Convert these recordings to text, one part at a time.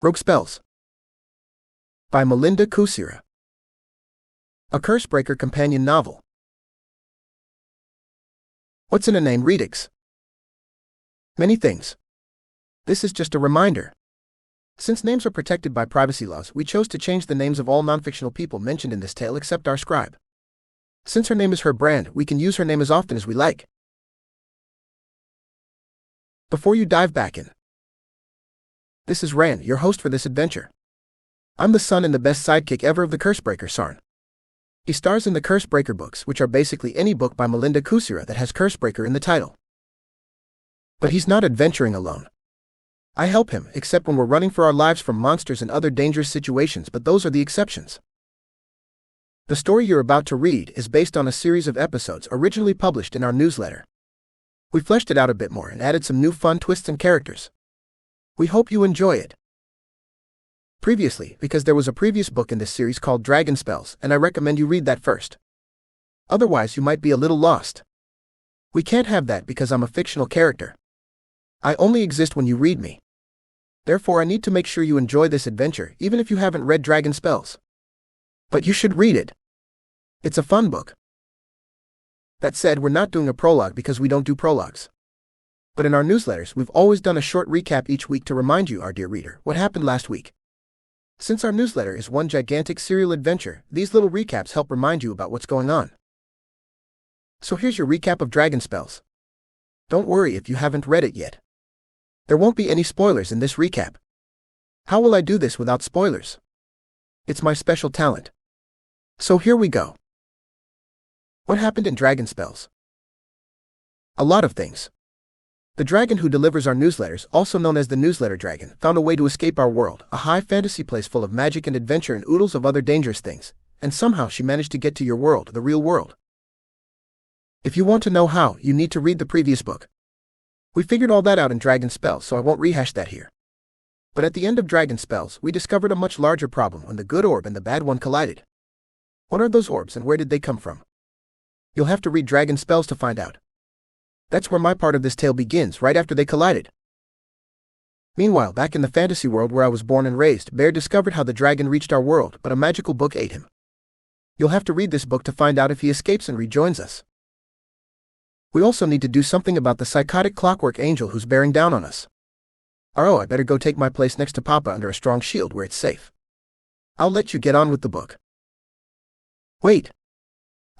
Rogue Spells by Melinda Kucsera. A Cursebreaker companion novel. What's in a name, Redix? Many things. This is just a reminder. Since names are protected by privacy laws, we chose to change the names of all non-fictional people mentioned in this tale except our scribe. Since her name is her brand, we can use her name as often as we like. Before you dive back in, this is Rand, your host for this adventure. I'm the son and the best sidekick ever of the Cursebreaker Sarn. He stars in the Cursebreaker books, which are basically any book by Melinda Kucsera that has Cursebreaker in the title. But he's not adventuring alone. I help him, except when we're running for our lives from monsters and other dangerous situations, but those are the exceptions. The story you're about to read is based on a series of episodes originally published in our newsletter. We fleshed it out a bit more and added some new fun twists and characters. We hope you enjoy it. Previously, because there was a previous book in this series called Dragon Spells, and I recommend you read that first. Otherwise you might be a little lost. We can't have that because I'm a fictional character. I only exist when you read me. Therefore I need to make sure you enjoy this adventure even if you haven't read Dragon Spells. But you should read it. It's a fun book. That said, we're not doing a prologue because we don't do prologues. But in our newsletters, we've always done a short recap each week to remind you, our dear reader, what happened last week. Since our newsletter is one gigantic serial adventure, these little recaps help remind you about what's going on. So here's your recap of Dragon Spells. Don't worry if you haven't read it yet. There won't be any spoilers in this recap. How will I do this without spoilers? It's my special talent. So here we go. What happened in Dragon Spells? A lot of things. The dragon who delivers our newsletters, also known as the Newsletter Dragon, found a way to escape our world, a high fantasy place full of magic and adventure and oodles of other dangerous things, and somehow she managed to get to your world, the real world. If you want to know how, you need to read the previous book. We figured all that out in Dragon Spells, so I won't rehash that here. But at the end of Dragon Spells, we discovered a much larger problem when the good orb and the bad one collided. What are those orbs and where did they come from? You'll have to read Dragon Spells to find out. That's where my part of this tale begins, right after they collided. Meanwhile, back in the fantasy world where I was born and raised, Bear discovered how the dragon reached our world, but a magical book ate him. You'll have to read this book to find out if he escapes and rejoins us. We also need to do something about the psychotic clockwork angel who's bearing down on us. Oh, I better go take my place next to Papa under a strong shield where it's safe. I'll let you get on with the book. Wait.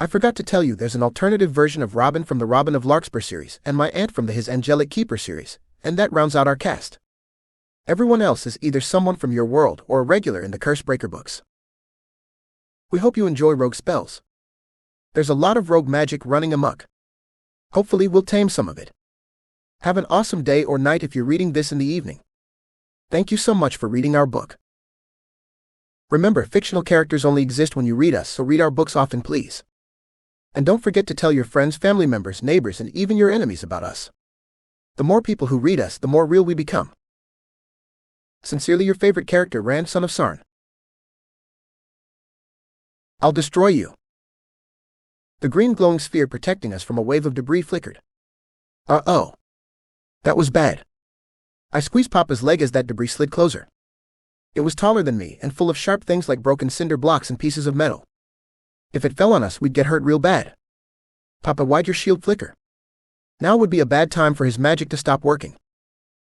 I forgot to tell you there's an alternative version of Robin from the Robin of Larkspur series and my aunt from the His Angelic Keeper series, and that rounds out our cast. Everyone else is either someone from your world or a regular in the Cursebreaker books. We hope you enjoy Rogue Spells. There's a lot of rogue magic running amok. Hopefully we'll tame some of it. Have an awesome day or night if you're reading this in the evening. Thank you so much for reading our book. Remember, fictional characters only exist when you read us, so read our books often, please. And don't forget to tell your friends, family members, neighbors, and even your enemies about us. The more people who read us, the more real we become. Sincerely your favorite character, Rand, son of Sarn. I'll destroy you. The green glowing sphere protecting us from a wave of debris flickered. Uh-oh. That was bad. I squeezed Papa's leg as that debris slid closer. It was taller than me and full of sharp things like broken cinder blocks and pieces of metal. If it fell on us, we'd get hurt real bad. Papa, why'd your shield flicker? Now would be a bad time for his magic to stop working.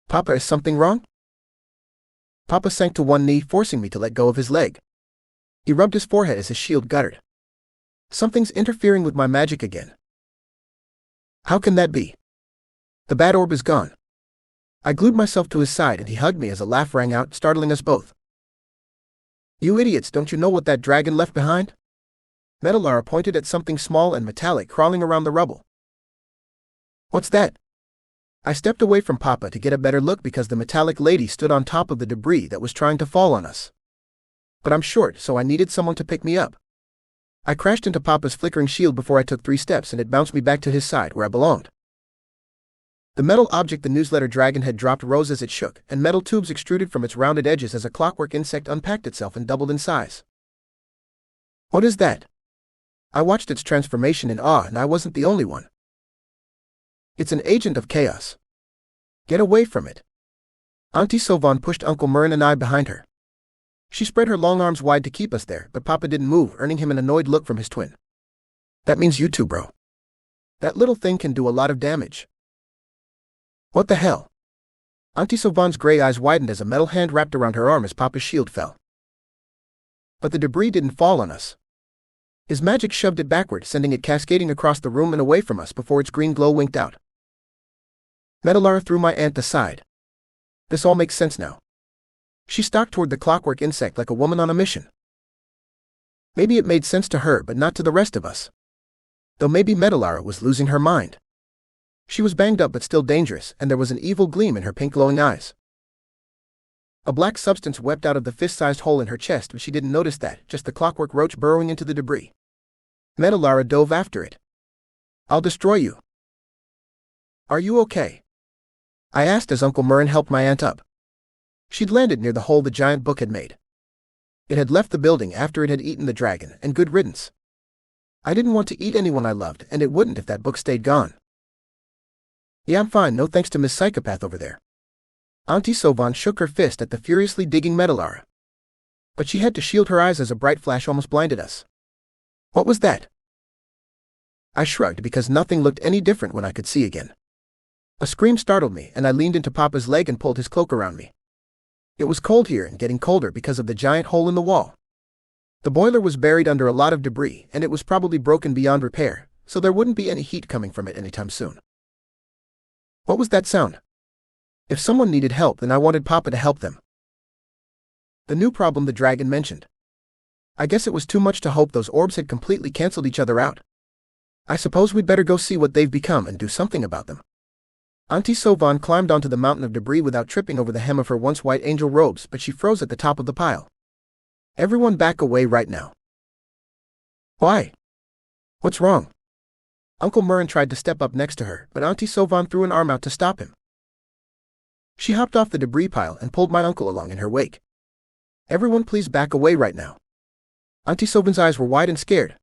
Papa, is something wrong? Papa sank to one knee, forcing me to let go of his leg. He rubbed his forehead as his shield guttered. Something's interfering with my magic again. How can that be? The bad orb is gone. I glued myself to his side and he hugged me as a laugh rang out, startling us both. You idiots, don't you know what that dragon left behind? Metalara pointed at something small and metallic crawling around the rubble. What's that? I stepped away from Papa to get a better look because the metallic lady stood on top of the debris that was trying to fall on us. But I'm short, so I needed someone to pick me up. I crashed into Papa's flickering shield before I took 3 steps and it bounced me back to his side where I belonged. The metal object the Newsletter Dragon had dropped rose as it shook, and metal tubes extruded from its rounded edges as a clockwork insect unpacked itself and doubled in size. What is that? I watched its transformation in awe, and I wasn't the only one. It's an agent of chaos. Get away from it. Auntie Sylvan pushed Uncle Murrin and I behind her. She spread her long arms wide to keep us there, but Papa didn't move, earning him an annoyed look from his twin. That means you too, bro. That little thing can do a lot of damage. What the hell? Auntie Sylvan's gray eyes widened as a metal hand wrapped around her arm as Papa's shield fell. But the debris didn't fall on us. His magic shoved it backward, sending it cascading across the room and away from us before its green glow winked out. Metallara threw my aunt aside. This all makes sense now. She stalked toward the clockwork insect like a woman on a mission. Maybe it made sense to her, but not to the rest of us. Though maybe Metallara was losing her mind. She was banged up but still dangerous, and there was an evil gleam in her pink glowing eyes. A black substance wept out of the fist-sized hole in her chest, but she didn't notice that, just the clockwork roach burrowing into the debris. Metallara dove after it. I'll destroy you. Are you okay? I asked as Uncle Murrin helped my aunt up. She'd landed near the hole the giant book had made. It had left the building after it had eaten the dragon, and good riddance. I didn't want to eat anyone I loved, and it wouldn't if that book stayed gone. Yeah, I'm fine, no thanks to Miss Psychopath over there. Auntie Sylvan shook her fist at the furiously digging Metallara. But she had to shield her eyes as a bright flash almost blinded us. What was that? I shrugged because nothing looked any different when I could see again. A scream startled me, and I leaned into Papa's leg and pulled his cloak around me. It was cold here and getting colder because of the giant hole in the wall. The boiler was buried under a lot of debris, and it was probably broken beyond repair, so there wouldn't be any heat coming from it anytime soon. What was that sound? If someone needed help, then I wanted Papa to help them. The new problem the dragon mentioned. I guess it was too much to hope those orbs had completely cancelled each other out. I suppose we'd better go see what they've become and do something about them. Auntie Sylvan climbed onto the mountain of debris without tripping over the hem of her once white angel robes, but she froze at the top of the pile. Everyone back away right now. Why? What's wrong? Uncle Murrin tried to step up next to her, but Auntie Sylvan threw an arm out to stop him. She hopped off the debris pile and pulled my uncle along in her wake. Everyone please back away right now. Auntie Sylvan's eyes were wide and scared.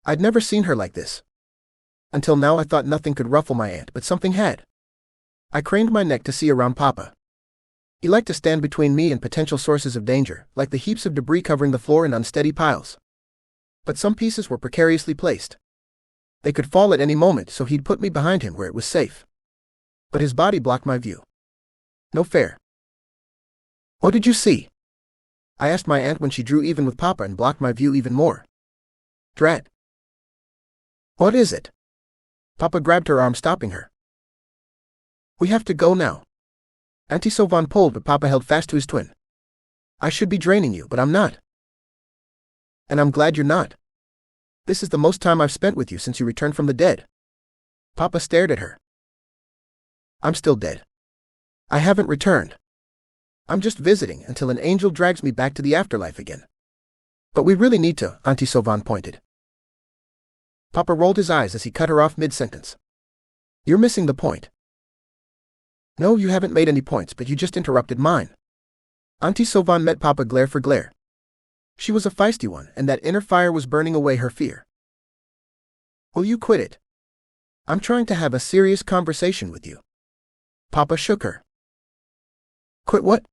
I'd never seen her like this. Until now I thought nothing could ruffle my aunt, but something had. I craned my neck to see around Papa. He liked to stand between me and potential sources of danger, like the heaps of debris covering the floor in unsteady piles. But some pieces were precariously placed. They could fall at any moment, so he'd put me behind him where it was safe. But his body blocked my view. No fair. What did you see? I asked my aunt when she drew even with Papa and blocked my view even more. Drat. What is it? Papa grabbed her arm, stopping her. We have to go now. Auntie Sylvan pulled, but Papa held fast to his twin. I should be draining you, but I'm not. And I'm glad you're not. This is the most time I've spent with you since you returned from the dead. Papa stared at her. I'm still dead. I haven't returned. I'm just visiting until an angel drags me back to the afterlife again. But we really need to, Auntie Sylvan pointed. Papa rolled his eyes as he cut her off mid-sentence. You're missing the point. No, you haven't made any points, but you just interrupted mine. Auntie Sylvan met Papa glare for glare. She was a feisty one, and that inner fire was burning away her fear. Will you quit it? I'm trying to have a serious conversation with you. Papa shook her. Quit what?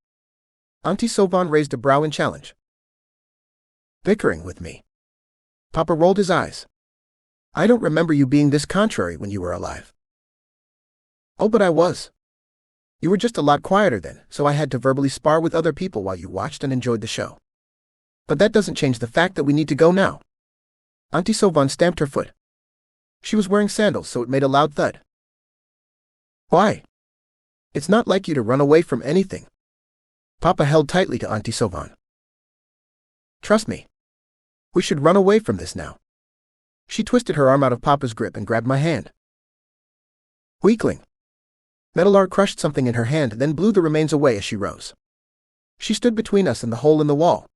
Auntie Sylvan raised a brow in challenge. Bickering with me. Papa rolled his eyes. I don't remember you being this contrary when you were alive. Oh, but I was. You were just a lot quieter then, so I had to verbally spar with other people while you watched and enjoyed the show. But that doesn't change the fact that we need to go now. Auntie Sylvan stamped her foot. She was wearing sandals, so it made a loud thud. Why? It's not like you to run away from anything. Papa held tightly to Auntie Sylvan. Trust me. We should run away from this now. She twisted her arm out of Papa's grip and grabbed my hand. Weakling. Metallara crushed something in her hand, then blew the remains away as she rose. She stood between us and the hole in the wall.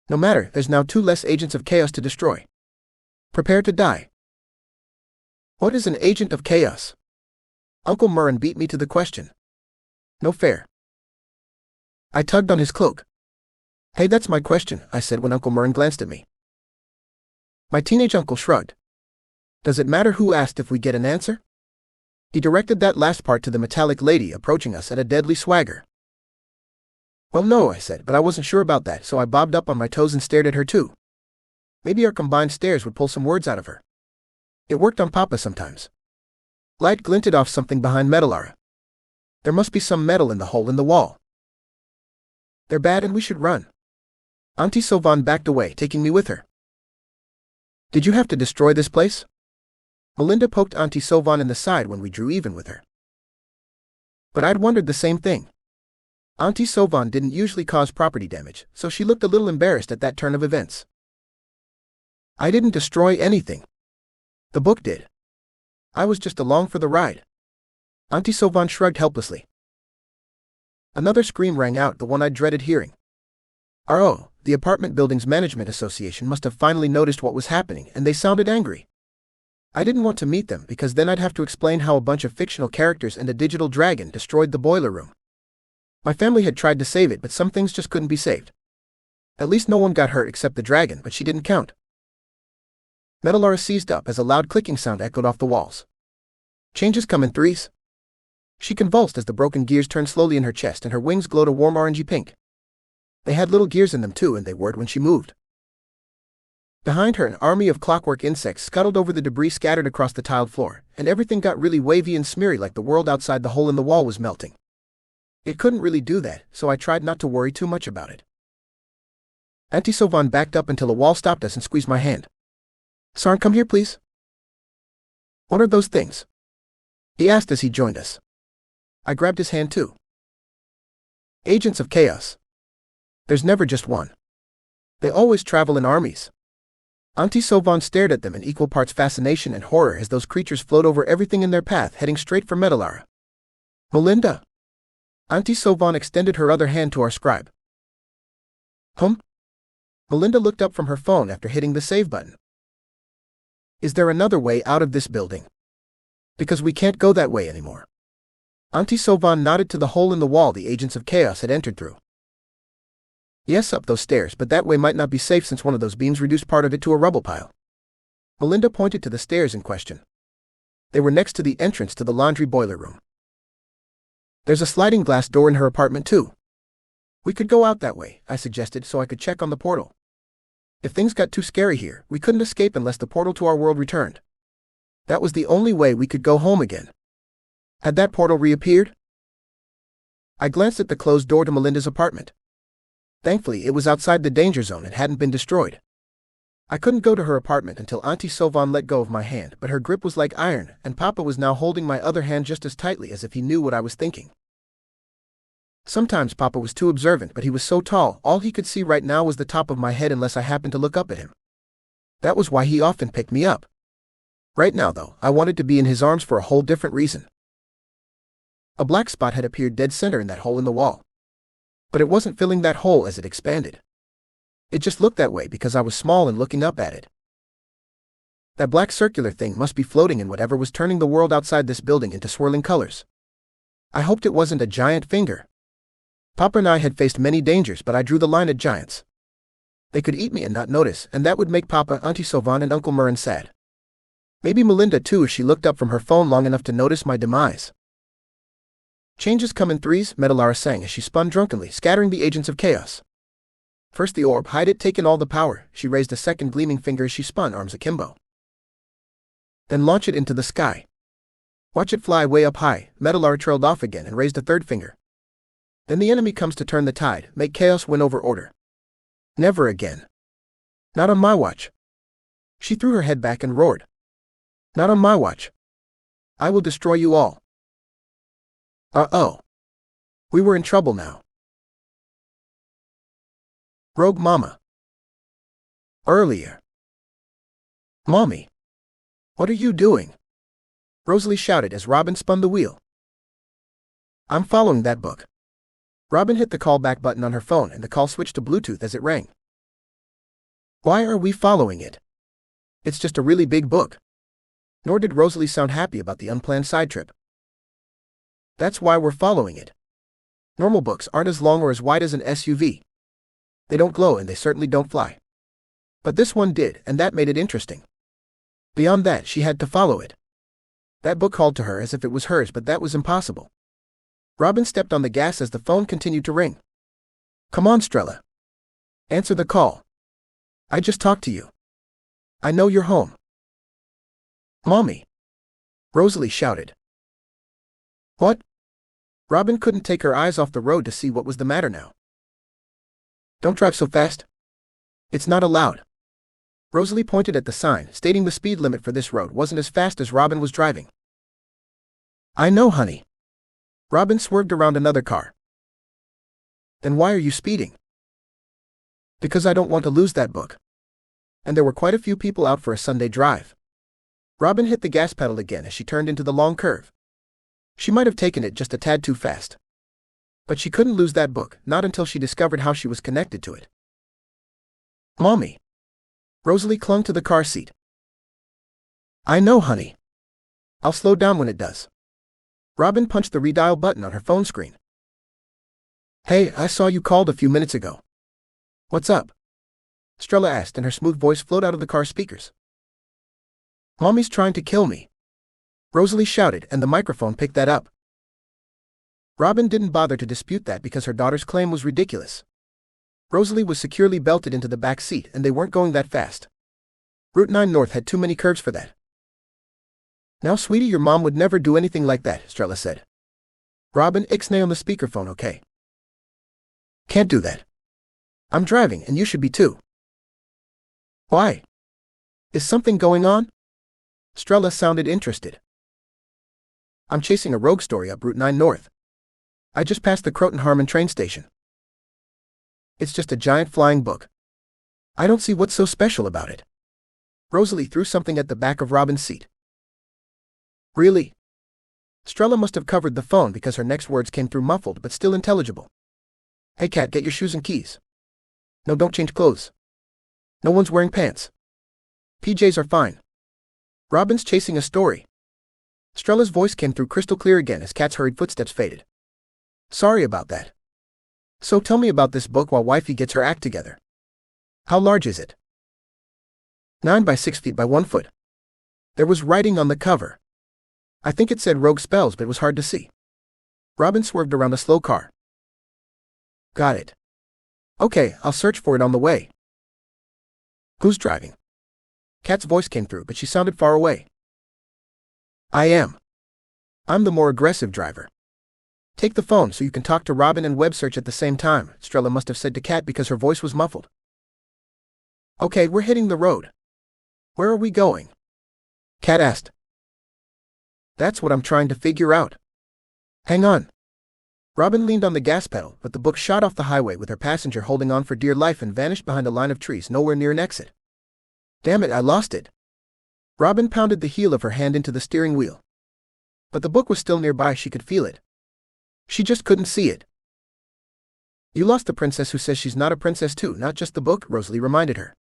No matter, there's now 2 less agents of chaos to destroy. Prepare to die. What is an agent of chaos? Uncle Murrin beat me to the question. No fair. I tugged on his cloak. Hey, that's my question, I said when Uncle Murrin glanced at me. My teenage uncle shrugged. Does it matter who asked if we get an answer? He directed that last part to the metallic lady approaching us at a deadly swagger. Well, no, I said, but I wasn't sure about that, so I bobbed up on my toes and stared at her too. Maybe our combined stares would pull some words out of her. It worked on Papa sometimes. Light glinted off something behind Metallara. There must be some metal in the hole in the wall. They're bad and we should run. Auntie Sylvan backed away, taking me with her. Did you have to destroy this place? Melinda poked Auntie Sylvan in the side when we drew even with her. But I'd wondered the same thing. Auntie Sylvan didn't usually cause property damage, so she looked a little embarrassed at that turn of events. I didn't destroy anything. The book did. I was just along for the ride. Auntie Sylvan shrugged helplessly. Another scream rang out, the one I dreaded hearing. Oh, the apartment building's management association must have finally noticed what was happening, and they sounded angry. I didn't want to meet them because then I'd have to explain how a bunch of fictional characters and a digital dragon destroyed the boiler room. My family had tried to save it, but some things just couldn't be saved. At least no one got hurt except the dragon, but she didn't count. Metallara seized up as a loud clicking sound echoed off the walls. Changes come in threes. She convulsed as the broken gears turned slowly in her chest and her wings glowed a warm orangey pink. They had little gears in them too, and they whirred when she moved. Behind her, an army of clockwork insects scuttled over the debris scattered across the tiled floor, and everything got really wavy and smeary like the world outside the hole in the wall was melting. It couldn't really do that, so I tried not to worry too much about it. Auntie Sylvan backed up until a wall stopped us and squeezed my hand. Sarn, come here, please. What are those things? He asked as he joined us. I grabbed his hand too. Agents of chaos. There's never just one. They always travel in armies. Auntie Sylvan stared at them in equal parts fascination and horror as those creatures flowed over everything in their path, heading straight for Metallara. Melinda. Auntie Sylvan extended her other hand to our scribe. Melinda looked up from her phone after hitting the save button. Is there another way out of this building? Because we can't go that way anymore. Auntie Sylvan nodded to the hole in the wall the agents of chaos had entered through. Yes, up those stairs, but that way might not be safe since one of those beams reduced part of it to a rubble pile. Melinda pointed to the stairs in question. They were next to the entrance to the laundry boiler room. There's a sliding glass door in her apartment too. We could go out that way, I suggested, so I could check on the portal. If things got too scary here, we couldn't escape unless the portal to our world returned. That was the only way we could go home again. Had that portal reappeared? I glanced at the closed door to Melinda's apartment. Thankfully, it was outside the danger zone and hadn't been destroyed. I couldn't go to her apartment until Auntie Sylvan let go of my hand, but her grip was like iron, and Papa was now holding my other hand just as tightly as if he knew what I was thinking. Sometimes Papa was too observant, but he was so tall, all he could see right now was the top of my head unless I happened to look up at him. That was why he often picked me up. Right now, though, I wanted to be in his arms for a whole different reason. A black spot had appeared dead center in that hole in the wall. But it wasn't filling that hole as it expanded. It just looked that way because I was small and looking up at it. That black circular thing must be floating in whatever was turning the world outside this building into swirling colors. I hoped it wasn't a giant finger. Papa and I had faced many dangers, but I drew the line at giants. They could eat me and not notice, and that would make Papa, Auntie Sylvan, and Uncle Murren sad. Maybe Melinda too if she looked up from her phone long enough to notice my demise. Changes come in threes, Metallara sang as she spun drunkenly, scattering the agents of chaos. First the orb, hide it, taking all the power. She raised a second gleaming finger as she spun, arms akimbo. Then launch it into the sky. Watch it fly way up high. Metallara trailed off again and raised a third finger. Then the enemy comes to turn the tide, make chaos win over order. Never again. Not on my watch. She threw her head back and roared. Not on my watch. I will destroy you all. Uh-oh. We were in trouble now. Rogue Mama. Earlier. Mommy. What are you doing? Rosalie shouted as Robin spun the wheel. I'm following that book. Robin hit the callback button on her phone and the call switched to Bluetooth as it rang. Why are we following it? It's just a really big book. Nor did Rosalie sound happy about the unplanned side trip. That's why we're following it. Normal books aren't as long or as wide as an SUV. They don't glow and they certainly don't fly. But this one did, and that made it interesting. Beyond that, she had to follow it. That book called to her as if it was hers, but that was impossible. Robin stepped on the gas as the phone continued to ring. Come on, Strella. Answer the call. I just talked to you. I know you're home. Mommy. Rosalie shouted. What? Robin couldn't take her eyes off the road to see what was the matter now. Don't drive so fast. It's not allowed. Rosalie pointed at the sign, stating the speed limit for this road wasn't as fast as Robin was driving. I know, honey. Robin swerved around another car. Then why are you speeding? Because I don't want to lose that book. And there were quite a few people out for a Sunday drive. Robin hit the gas pedal again as she turned into the long curve. She might have taken it just a tad too fast. But she couldn't lose that book, not until she discovered how she was connected to it. Mommy. Rosalie clung to the car seat. I know, honey. I'll slow down when it does. Robin punched the redial button on her phone screen. Hey, I saw you called a few minutes ago. What's up? Strella asked, and her smooth voice flowed out of the car speakers. Mommy's trying to kill me. Rosalie shouted, and the microphone picked that up. Robin didn't bother to dispute that because her daughter's claim was ridiculous. Rosalie was securely belted into the back seat, and they weren't going that fast. Route 9 North had too many curves for that. Now, sweetie, your mom would never do anything like that, Strella said. Robin, ixnay on the speakerphone, okay? Can't do that. I'm driving, and you should be too. Why? Is something going on? Strella sounded interested. I'm chasing a rogue story up Route 9 North. I just passed the Croton-Harmon train station. It's just a giant flying book. I don't see what's so special about it. Rosalie threw something at the back of Robin's seat. Really? Strella must have covered the phone because her next words came through muffled but still intelligible. Hey cat, get your shoes and keys. No, don't change clothes. No one's wearing pants. PJs are fine. Robin's chasing a story. Strella's voice came through crystal clear again as Kat's hurried footsteps faded. Sorry about that. So tell me about this book while wifey gets her act together. How large is it? 9 by 6 feet by 1 foot. There was writing on the cover. I think it said rogue spells, but it was hard to see. Robin swerved around a slow car. Got it. Okay, I'll search for it on the way. Who's driving? Kat's voice came through, but she sounded far away. I am. I'm the more aggressive driver. Take the phone so you can talk to Robin and web search at the same time, Strella must have said to Kat because her voice was muffled. Okay, we're hitting the road. Where are we going? Kat asked. That's what I'm trying to figure out. Hang on. Robin leaned on the gas pedal, but the book shot off the highway with her passenger holding on for dear life and vanished behind a line of trees nowhere near an exit. Damn it, I lost it. Robin pounded the heel of her hand into the steering wheel. But the book was still nearby, she could feel it. She just couldn't see it. You lost the princess who says she's not a princess too, not just the book, Rosalie reminded her.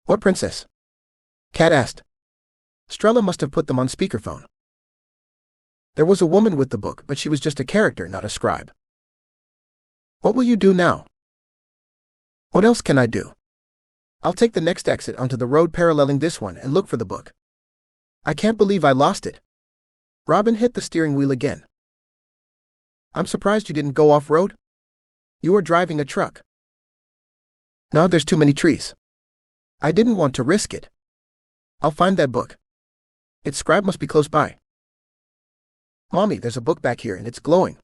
What princess? Kat asked. Strella must have put them on speakerphone. There was a woman with the book, but she was just a character, not a scribe. What will you do now? What else can I do? I'll take the next exit onto the road paralleling this one and look for the book. I can't believe I lost it. Robin hit the steering wheel again. I'm surprised you didn't go off-road. You are driving a truck. No, there's too many trees. I didn't want to risk it. I'll find that book. Its scribe must be close by. Mommy, there's a book back here and it's glowing.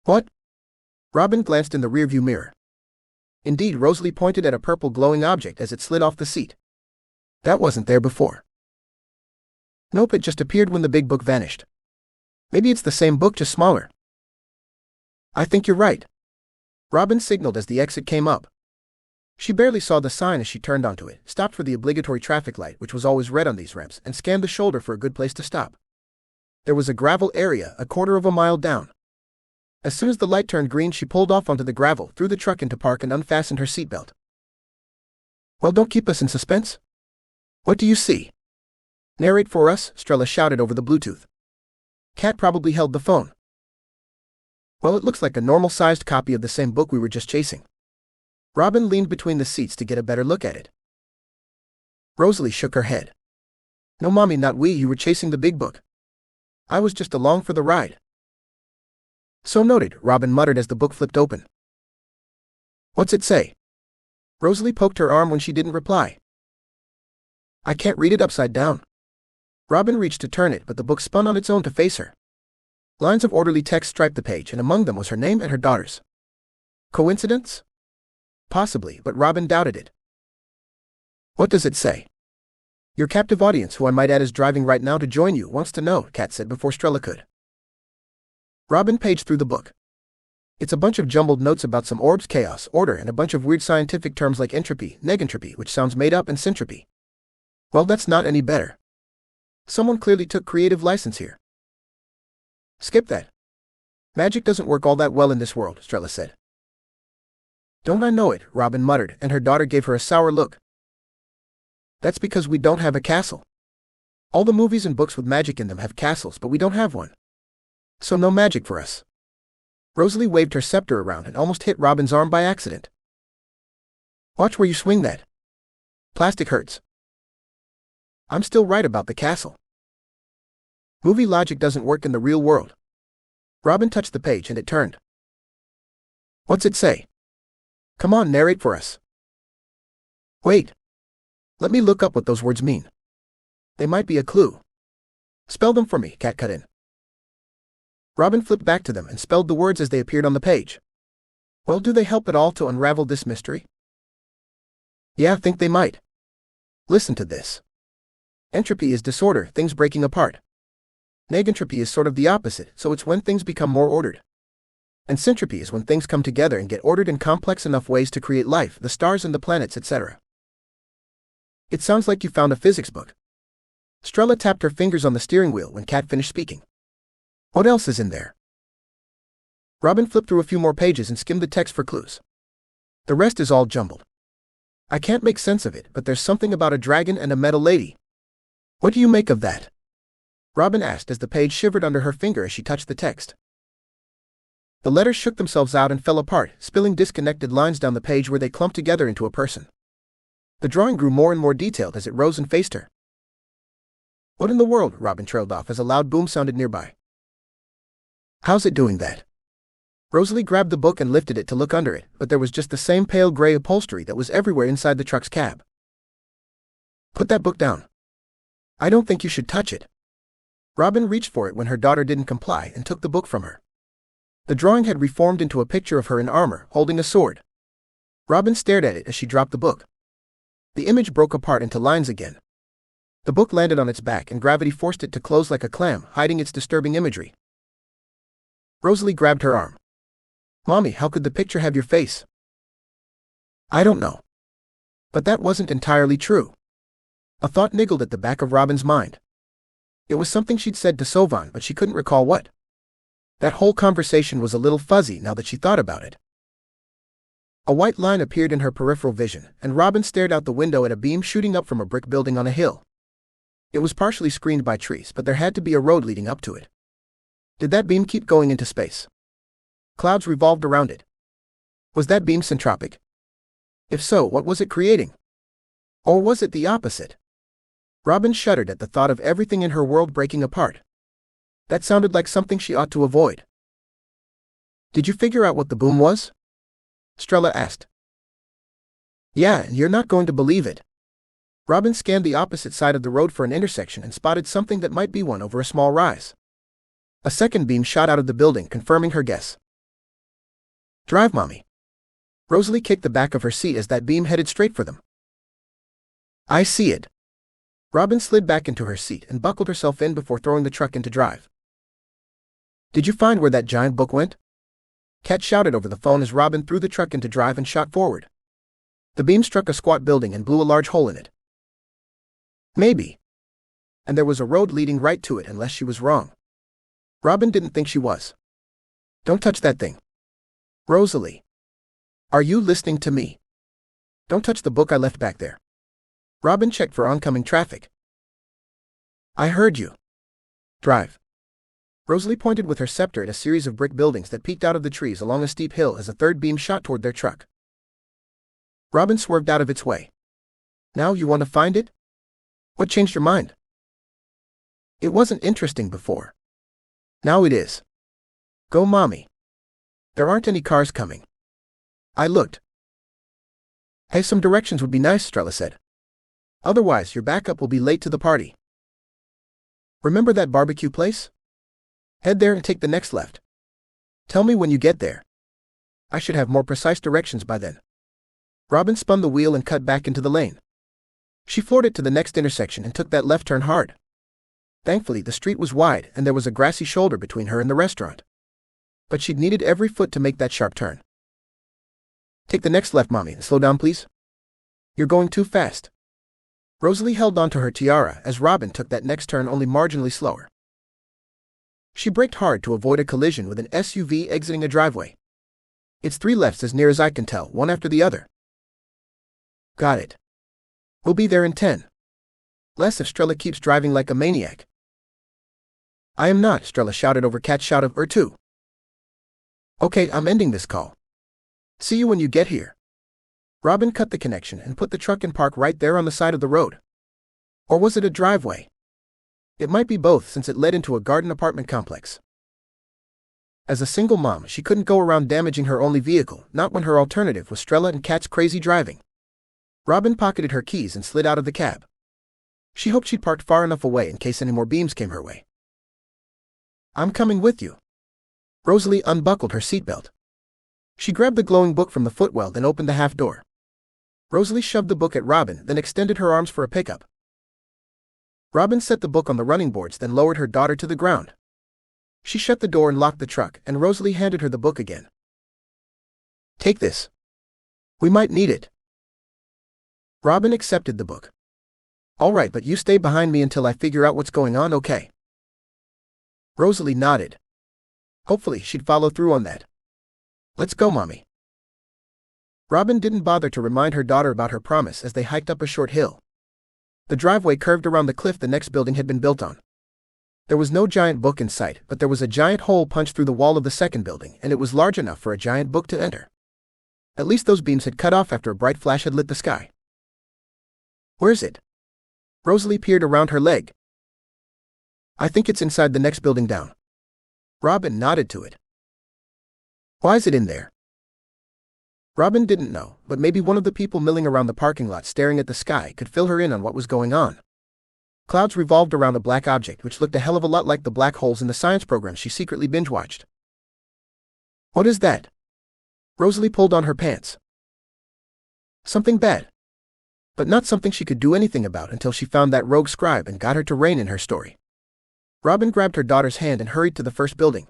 What? Robin glanced in the rearview mirror. Indeed, Rosalie pointed at a purple glowing object as it slid off the seat. That wasn't there before. Nope, it just appeared when the big book vanished. Maybe it's the same book, just smaller. I think you're right. Robin signaled as the exit came up. She barely saw the sign as she turned onto it, stopped for the obligatory traffic light, which was always red on these ramps, and scanned the shoulder for a good place to stop. There was a gravel area a quarter of a mile down. As soon as the light turned green, she pulled off onto the gravel, threw the truck into park, and unfastened her seatbelt. Well, don't keep us in suspense. What do you see? Narrate for us, Strella shouted over the Bluetooth. Kat probably held the phone. Well, it looks like a normal-sized copy of the same book we were just chasing. Robin leaned between the seats to get a better look at it. Rosalie shook her head. No, Mommy, not we. You were chasing the big book. I was just along for the ride. So noted, Robin muttered as the book flipped open. What's it say? Rosalie poked her arm when she didn't reply. I can't read it upside down. Robin reached to turn it, but the book spun on its own to face her. Lines of orderly text striped the page, and among them was her name and her daughter's. Coincidence? Possibly, but Robin doubted it. What does it say? Your captive audience, who I might add is driving right now to join you, wants to know, Kat said before Strella could. Robin paged through the book. It's a bunch of jumbled notes about some orbs, chaos, order, and a bunch of weird scientific terms like entropy, negentropy, which sounds made up, and syntropy. Well, that's not any better. Someone clearly took creative license here. Skip that. Magic doesn't work all that well in this world, Strella said. Don't I know it, Robin muttered, and her daughter gave her a sour look. That's because we don't have a castle. All the movies and books with magic in them have castles, but we don't have one. So no magic for us. Rosalie waved her scepter around and almost hit Robin's arm by accident. Watch where you swing that. Plastic hurts. I'm still right about the castle. Movie logic doesn't work in the real world. Robin touched the page and it turned. What's it say? Come on, narrate for us. Wait. Let me look up what those words mean. They might be a clue. Spell them for me, Kat cut in. Robin flipped back to them and spelled the words as they appeared on the page. Well, do they help at all to unravel this mystery? Yeah, I think they might. Listen to this. Entropy is disorder, things breaking apart. Negentropy is sort of the opposite, so it's when things become more ordered. And syntropy is when things come together and get ordered in complex enough ways to create life, the stars and the planets, etc. It sounds like you found a physics book. Strella tapped her fingers on the steering wheel when Kat finished speaking. What else is in there? Robin flipped through a few more pages and skimmed the text for clues. The rest is all jumbled. I can't make sense of it, but there's something about a dragon and a metal lady. What do you make of that? Robin asked as the page shivered under her finger as she touched the text. The letters shook themselves out and fell apart, spilling disconnected lines down the page where they clumped together into a person. The drawing grew more and more detailed as it rose and faced her. What in the world? Robin trailed off as a loud boom sounded nearby. How's it doing that? Rosalie grabbed the book and lifted it to look under it, but there was just the same pale gray upholstery that was everywhere inside the truck's cab. Put that book down. I don't think you should touch it. Robin reached for it when her daughter didn't comply and took the book from her. The drawing had reformed into a picture of her in armor, holding a sword. Robin stared at it as she dropped the book. The image broke apart into lines again. The book landed on its back and gravity forced it to close like a clam, hiding its disturbing imagery. Rosalie grabbed her arm. Mommy, how could the picture have your face? I don't know. But that wasn't entirely true. A thought niggled at the back of Robin's mind. It was something she'd said to Sovan, but she couldn't recall what. That whole conversation was a little fuzzy now that she thought about it. A white line appeared in her peripheral vision, and Robin stared out the window at a beam shooting up from a brick building on a hill. It was partially screened by trees, but there had to be a road leading up to it. Did that beam keep going into space? Clouds revolved around it. Was that beam syntropic? If so, what was it creating? Or was it the opposite? Robin shuddered at the thought of everything in her world breaking apart. That sounded like something she ought to avoid. Did you figure out what the boom was? Strella asked. Yeah, and you're not going to believe it. Robin scanned the opposite side of the road for an intersection and spotted something that might be one over a small rise. A second beam shot out of the building, confirming her guess. Drive, Mommy. Rosalie kicked the back of her seat as that beam headed straight for them. I see it. Robin slid back into her seat and buckled herself in before throwing the truck into drive. Did you find where that giant book went? Kat shouted over the phone as Robin threw the truck into drive and shot forward. The beam struck a squat building and blew a large hole in it. Maybe. And there was a road leading right to it unless she was wrong. Robin didn't think she was. Don't touch that thing. Rosalie. Are you listening to me? Don't touch the book I left back there. Robin checked for oncoming traffic. I heard you. Drive. Rosalie pointed with her scepter at a series of brick buildings that peeked out of the trees along a steep hill as a third beam shot toward their truck. Robin swerved out of its way. Now you want to find it? What changed your mind? It wasn't interesting before. Now it is. Go, Mommy. There aren't any cars coming. I looked. Hey, some directions would be nice, Strella said. Otherwise, your backup will be late to the party. Remember that barbecue place? Head there and take the next left. Tell me when you get there. I should have more precise directions by then. Robin spun the wheel and cut back into the lane. She floored it to the next intersection and took that left turn hard. Thankfully, the street was wide and there was a grassy shoulder between her and the restaurant. But she'd needed every foot to make that sharp turn. Take the next left, Mommy, and slow down, please. You're going too fast. Rosalie held onto her tiara as Robin took that next turn only marginally slower. She braked hard to avoid a collision with an SUV exiting a driveway. It's 3 lefts as near as I can tell, one after the other. Got it. We'll be there in 10. Less if Strella keeps driving like a maniac. I am not, Strella shouted over Kat's shout of "2. Okay, I'm ending this call. See you when you get here. Robin cut the connection and put the truck in park right there on the side of the road. Or was it a driveway? It might be both since it led into a garden apartment complex. As a single mom, she couldn't go around damaging her only vehicle, not when her alternative was Strella and Kat's crazy driving. Robin pocketed her keys and slid out of the cab. She hoped she'd parked far enough away in case any more beams came her way. I'm coming with you. Rosalie unbuckled her seatbelt. She grabbed the glowing book from the footwell and opened the half door. Rosalie shoved the book at Robin, then extended her arms for a pickup. Robin set the book on the running boards, then lowered her daughter to the ground. She shut the door and locked the truck, and Rosalie handed her the book again. Take this. We might need it. Robin accepted the book. All right, but you stay behind me until I figure out what's going on, okay? Rosalie nodded. Hopefully, she'd follow through on that. Let's go, Mommy. Robin didn't bother to remind her daughter about her promise as they hiked up a short hill. The driveway curved around the cliff the next building had been built on. There was no giant book in sight, but there was a giant hole punched through the wall of the second building, and it was large enough for a giant book to enter. At least those beams had cut off after a bright flash had lit the sky. Where's it? Rosalie peered around her leg. I think it's inside the next building down. Robin nodded to it. Why is it in there? Robin didn't know, but maybe one of the people milling around the parking lot staring at the sky could fill her in on what was going on. Clouds revolved around a black object which looked a hell of a lot like the black holes in the science program she secretly binge-watched. What is that? Rosalie pulled on her pants. Something bad. But not something she could do anything about until she found that rogue scribe and got her to rein in her story. Robin grabbed her daughter's hand and hurried to the first building.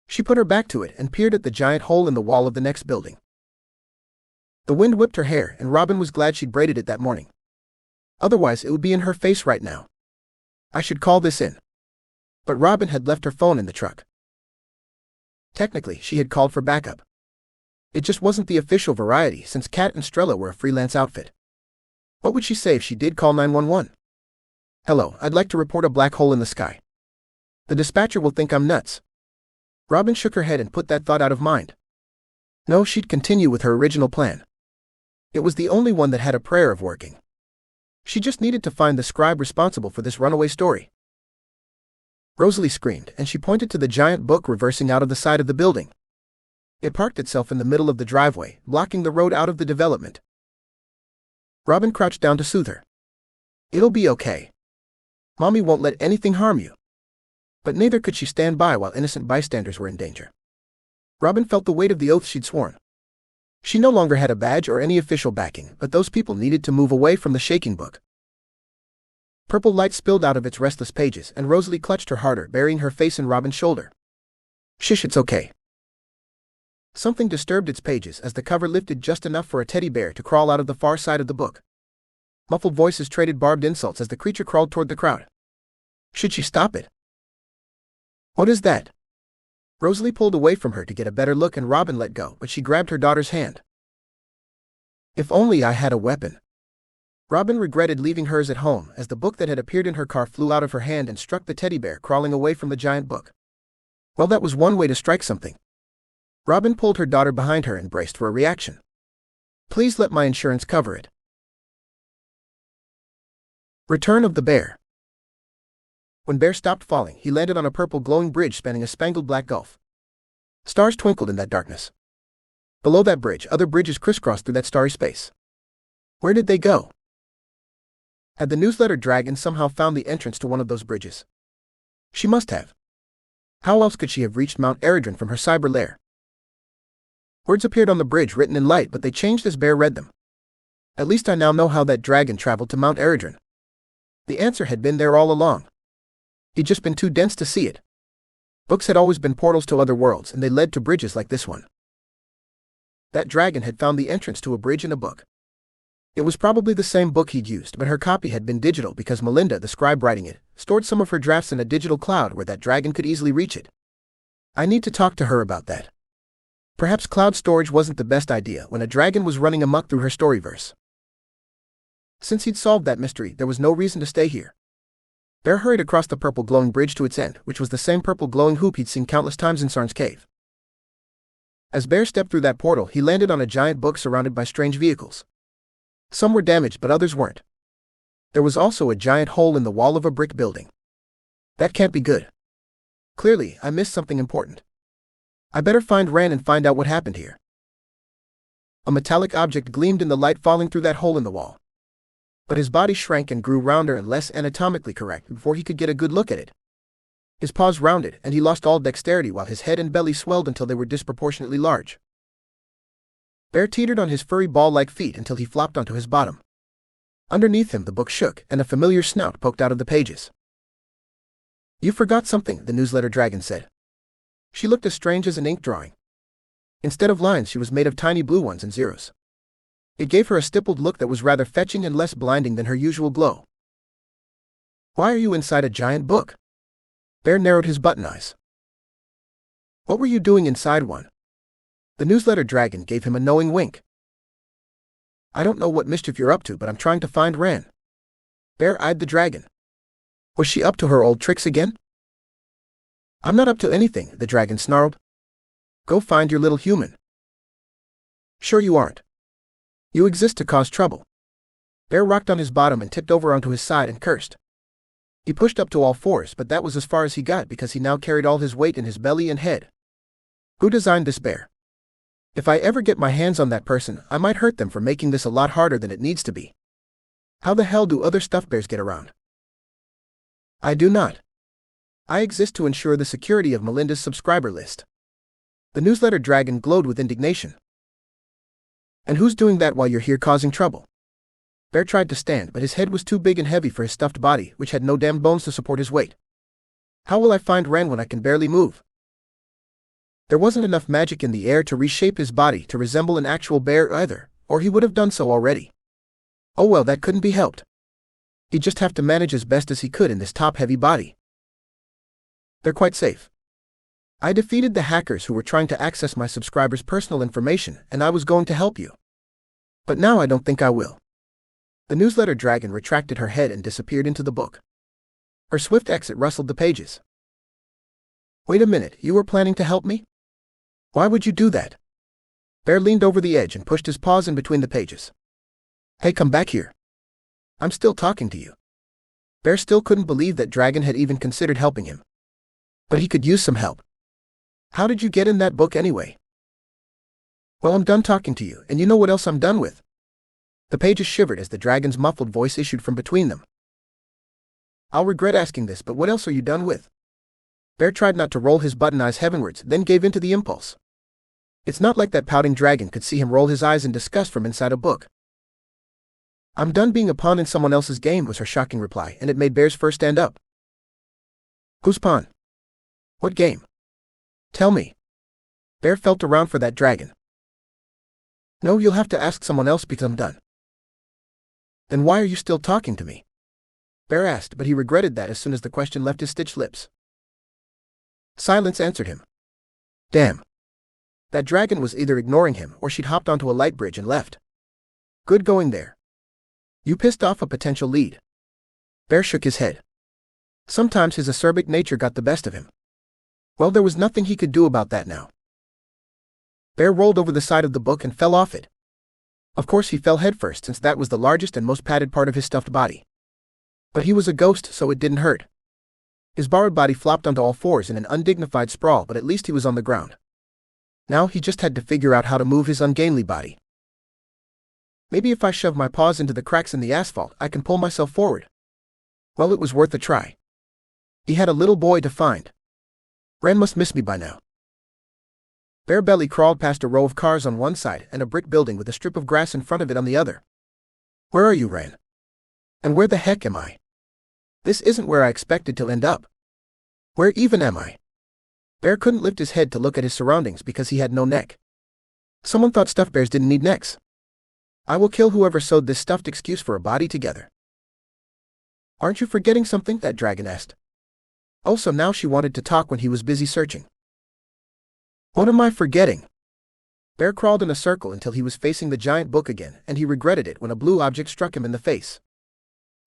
She put her back to it and peered at the giant hole in the wall of the next building. The wind whipped her hair, and Robin was glad she'd braided it that morning. Otherwise, it would be in her face right now. I should call this in. But Robin had left her phone in the truck. Technically, she had called for backup. It just wasn't the official variety since Kat and Strella were a freelance outfit. What would she say if she did call 911? Hello, I'd like to report a black hole in the sky. The dispatcher will think I'm nuts. Robin shook her head and put that thought out of mind. No, she'd continue with her original plan. It was the only one that had a prayer of working. She just needed to find the scribe responsible for this runaway story. Rosalie screamed, and she pointed to the giant book reversing out of the side of the building. It parked itself in the middle of the driveway, blocking the road out of the development. Robin crouched down to soothe her. It'll be okay. Mommy won't let anything harm you. But neither could she stand by while innocent bystanders were in danger. Robin felt the weight of the oath she'd sworn. She no longer had a badge or any official backing, but those people needed to move away from the shaking book. Purple light spilled out of its restless pages, and Rosalie clutched her harder, burying her face in Robin's shoulder. Shush, it's okay. Something disturbed its pages as the cover lifted just enough for a teddy bear to crawl out of the far side of the book. Muffled voices traded barbed insults as the creature crawled toward the crowd. Should she stop it? What is that? Rosalie pulled away from her to get a better look, and Robin let go, but she grabbed her daughter's hand. If only I had a weapon. Robin regretted leaving hers at home as the book that had appeared in her car flew out of her hand and struck the teddy bear crawling away from the giant book. Well, that was one way to strike something. Robin pulled her daughter behind her and braced for a reaction. Please let my insurance cover it. Return of the Bear. When Bear stopped falling, he landed on a purple glowing bridge spanning a spangled black gulf. Stars twinkled in that darkness. Below that bridge, other bridges crisscrossed through that starry space. Where did they go? Had the newsletter dragon somehow found the entrance to one of those bridges? She must have. How else could she have reached Mount Eredrin from her cyber lair? Words appeared on the bridge written in light, but they changed as Bear read them. At least I now know how that dragon traveled to Mount Eredrin. The answer had been there all along. He'd just been too dense to see it. Books had always been portals to other worlds, and they led to bridges like this one. That dragon had found the entrance to a bridge in a book. It was probably the same book he'd used, but her copy had been digital because Melinda, the scribe writing it, stored some of her drafts in a digital cloud where that dragon could easily reach it. I need to talk to her about that. Perhaps cloud storage wasn't the best idea when a dragon was running amok through her storyverse. Since he'd solved that mystery, there was no reason to stay here. Bear hurried across the purple glowing bridge to its end, which was the same purple glowing hoop he'd seen countless times in Sarn's cave. As Bear stepped through that portal, he landed on a giant book surrounded by strange vehicles. Some were damaged, but others weren't. There was also a giant hole in the wall of a brick building. That can't be good. Clearly, I missed something important. I better find Ran and find out what happened here. A metallic object gleamed in the light falling through that hole in the wall. But his body shrank and grew rounder and less anatomically correct before he could get a good look at it. His paws rounded, and he lost all dexterity while his head and belly swelled until they were disproportionately large. Bear teetered on his furry ball-like feet until he flopped onto his bottom. Underneath him, the book shook, and a familiar snout poked out of the pages. "You forgot something," the newsletter dragon said. She looked as strange as an ink drawing. Instead of lines, she was made of tiny blue ones and zeros. It gave her a stippled look that was rather fetching and less blinding than her usual glow. "Why are you inside a giant book?" Bear narrowed his button eyes. "What were you doing inside one?" The newsletter dragon gave him a knowing wink. "I don't know what mischief you're up to, but I'm trying to find Ran." Bear eyed the dragon. Was she up to her old tricks again? "I'm not up to anything," the dragon snarled. "Go find your little human." "Sure you aren't. You exist to cause trouble." Bear rocked on his bottom and tipped over onto his side and cursed. He pushed up to all fours, but that was as far as he got because he now carried all his weight in his belly and head. Who designed this bear? If I ever get my hands on that person, I might hurt them for making this a lot harder than it needs to be. How the hell do other stuffed bears get around? I do not. I exist to ensure the security of Melinda's subscriber list. The newsletter dragon glowed with indignation. And who's doing that while you're here causing trouble? Bear tried to stand, but his head was too big and heavy for his stuffed body, which had no damn bones to support his weight. How will I find Ran when I can barely move? There wasn't enough magic in the air to reshape his body to resemble an actual bear either, or he would have done so already. Oh well, that couldn't be helped. He'd just have to manage as best as he could in this top-heavy body. They're quite safe. I defeated the hackers who were trying to access my subscribers' personal information, and I was going to help you. But now I don't think I will. The newsletter dragon retracted her head and disappeared into the book. Her swift exit rustled the pages. Wait a minute, you were planning to help me? Why would you do that? Bear leaned over the edge and pushed his paws in between the pages. Hey, come back here. I'm still talking to you. Bear still couldn't believe that dragon had even considered helping him. But he could use some help. How did you get in that book anyway? Well, I'm done talking to you, and you know what else I'm done with? The pages shivered as the dragon's muffled voice issued from between them. I'll regret asking this, but what else are you done with? Bear tried not to roll his button eyes heavenwards, then gave in to the impulse. It's not like that pouting dragon could see him roll his eyes in disgust from inside a book. I'm done being a pawn in someone else's game, was her shocking reply, and it made Bear's fur stand up. Whose pawn? What game? Tell me. Bear felt around for that dragon. No, you'll have to ask someone else because I'm done. Then why are you still talking to me? Bear asked, but he regretted that as soon as the question left his stitched lips. Silence answered him. Damn. That dragon was either ignoring him or she'd hopped onto a light bridge and left. Good going there. You pissed off a potential lead. Bear shook his head. Sometimes his acerbic nature got the best of him. Well, there was nothing he could do about that now. Bear rolled over the side of the book and fell off it. Of course he fell headfirst since that was the largest and most padded part of his stuffed body. But he was a ghost, so it didn't hurt. His borrowed body flopped onto all fours in an undignified sprawl, but at least he was on the ground. Now he just had to figure out how to move his ungainly body. Maybe if I shove my paws into the cracks in the asphalt, I can pull myself forward. Well, it was worth a try. He had a little boy to find. Ran must miss me by now. Bare Belly crawled past a row of cars on one side and a brick building with a strip of grass in front of it on the other. Where are you, Ran? And where the heck am I? This isn't where I expected to end up. Where even am I? Bear couldn't lift his head to look at his surroundings because he had no neck. Someone thought stuffed bears didn't need necks. I will kill whoever sewed this stuffed excuse for a body together. Aren't you forgetting something? That dragon asked. Oh, so now she wanted to talk when he was busy searching. What am I forgetting? Bear crawled in a circle until he was facing the giant book again, and he regretted it when a blue object struck him in the face.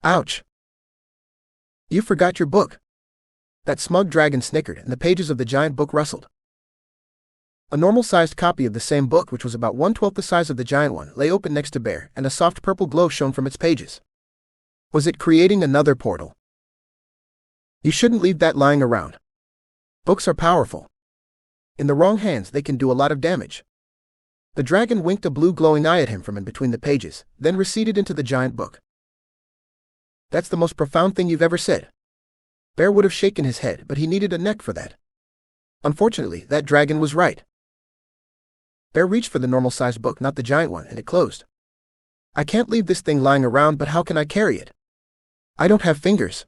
Ouch! You forgot your book. That smug dragon snickered, and the pages of the giant book rustled. A normal-sized copy of the same book, which was about 1/12 the size of the giant one, lay open next to Bear, and a soft purple glow shone from its pages. Was it creating another portal? You shouldn't leave that lying around. Books are powerful. In the wrong hands, they can do a lot of damage. The dragon winked a blue glowing eye at him from in between the pages, then receded into the giant book. That's the most profound thing you've ever said. Bear would have shaken his head, but he needed a neck for that. Unfortunately, that dragon was right. Bear reached for the normal-sized book, not the giant one, and it closed. I can't leave this thing lying around, but how can I carry it? I don't have fingers.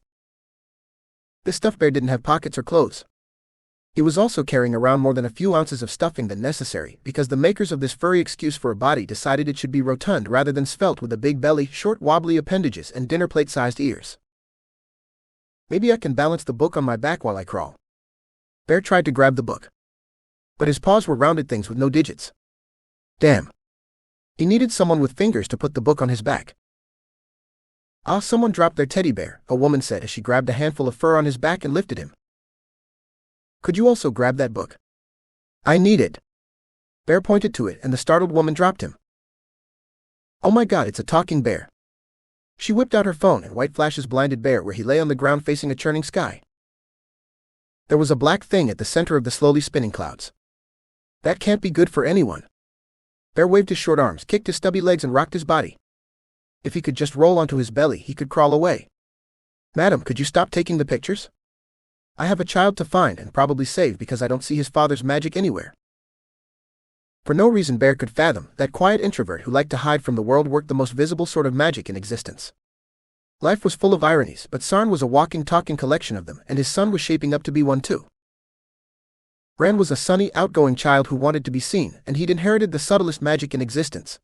This stuffed bear didn't have pockets or clothes. He was also carrying around more than a few ounces of stuffing than necessary, because the makers of this furry excuse for a body decided it should be rotund rather than svelte with a big belly, short wobbly appendages, and dinner plate-sized ears. Maybe I can balance the book on my back while I crawl. Bear tried to grab the book. But his paws were rounded things with no digits. Damn. He needed someone with fingers to put the book on his back. Ah, someone dropped their teddy bear, a woman said as she grabbed a handful of fur on his back and lifted him. Could you also grab that book? I need it. Bear pointed to it and the startled woman dropped him. Oh my god, it's a talking bear. She whipped out her phone and white flashes blinded Bear where he lay on the ground facing a churning sky. There was a black thing at the center of the slowly spinning clouds. That can't be good for anyone. Bear waved his short arms, kicked his stubby legs and rocked his body. If he could just roll onto his belly, he could crawl away. Madam, could you stop taking the pictures? I have a child to find and probably save because I don't see his father's magic anywhere. For no reason Bear could fathom, that quiet introvert who liked to hide from the world worked the most visible sort of magic in existence. Life was full of ironies, but Sarn was a walking, talking collection of them, and his son was shaping up to be one too. Ran was a sunny, outgoing child who wanted to be seen, and he'd inherited the subtlest magic in existence.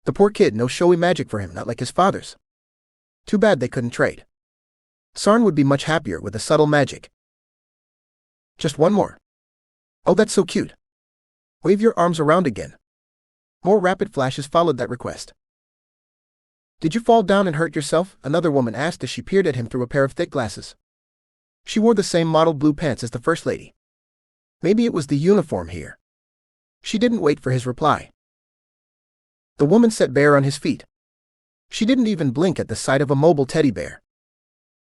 The poor kid, no showy magic for him, not like his father's. Too bad they couldn't trade. Sarn would be much happier with a subtle magic. Just one more. Oh, that's so cute. Wave your arms around again. More rapid flashes followed that request. Did you fall down and hurt yourself? Another woman asked as she peered at him through a pair of thick glasses. She wore the same mottled blue pants as the First Lady. Maybe it was the uniform here. She didn't wait for his reply. The woman set Bear on his feet. She didn't even blink at the sight of a mobile teddy bear.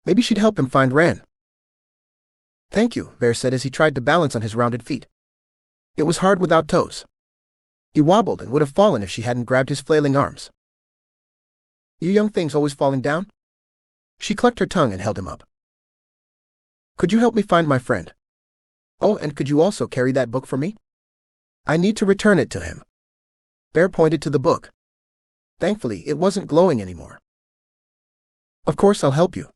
Maybe she'd help him find Ran. Thank you, Bear said as he tried to balance on his rounded feet. It was hard without toes. He wobbled and would have fallen if she hadn't grabbed his flailing arms. You young things always falling down? She clucked her tongue and held him up. Could you help me find my friend? Oh, and could you also carry that book for me? I need to return it to him. Bear pointed to the book. Thankfully, it wasn't glowing anymore. Of course I'll help you.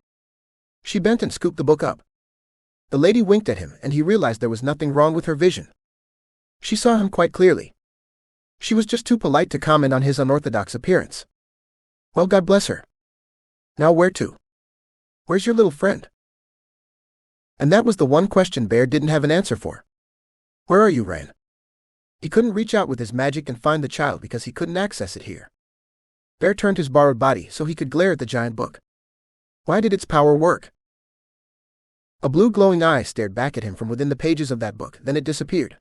She bent and scooped the book up. The lady winked at him, and he realized there was nothing wrong with her vision. She saw him quite clearly. She was just too polite to comment on his unorthodox appearance. Well, God bless her. Now where to? Where's your little friend? And that was the one question Bear didn't have an answer for. Where are you, Ran? He couldn't reach out with his magic and find the child because he couldn't access it here. Bear turned his borrowed body so he could glare at the giant book. Why did its power work? A blue glowing eye stared back at him from within the pages of that book, then it disappeared.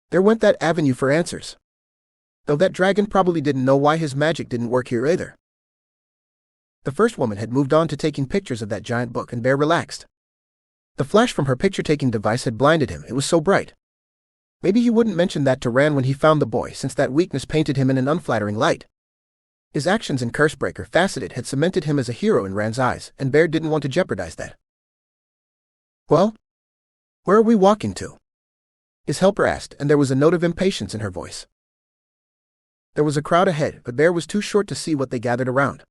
There went that avenue for answers. Though that dragon probably didn't know why his magic didn't work here either. The first woman had moved on to taking pictures of that giant book and Bear relaxed. The flash from her picture-taking device had blinded him, it was so bright. Maybe he wouldn't mention that to Rand when he found the boy, since that weakness painted him in an unflattering light. His actions in Cursebreaker Faceted had cemented him as a hero in Rand's eyes, and Bear didn't want to jeopardize that. "Well? Where are we walking to?" his helper asked, and there was a note of impatience in her voice. There was a crowd ahead, but Bear was too short to see what they gathered around.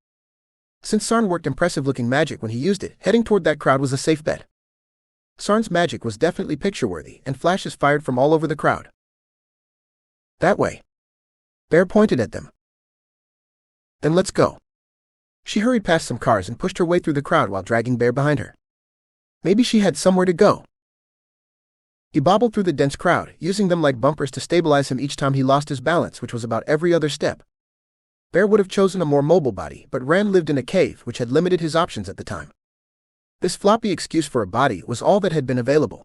Since Sarn worked impressive-looking magic when he used it, heading toward that crowd was a safe bet. Sarn's magic was definitely picture-worthy, and flashes fired from all over the crowd. "That way." Bear pointed at them. "Then let's go." She hurried past some cars and pushed her way through the crowd while dragging Bear behind her. Maybe she had somewhere to go. He bobbled through the dense crowd, using them like bumpers to stabilize him each time he lost his balance, which was about every other step. Bear would have chosen a more mobile body, but Rand lived in a cave, which had limited his options at the time. This floppy excuse for a body was all that had been available.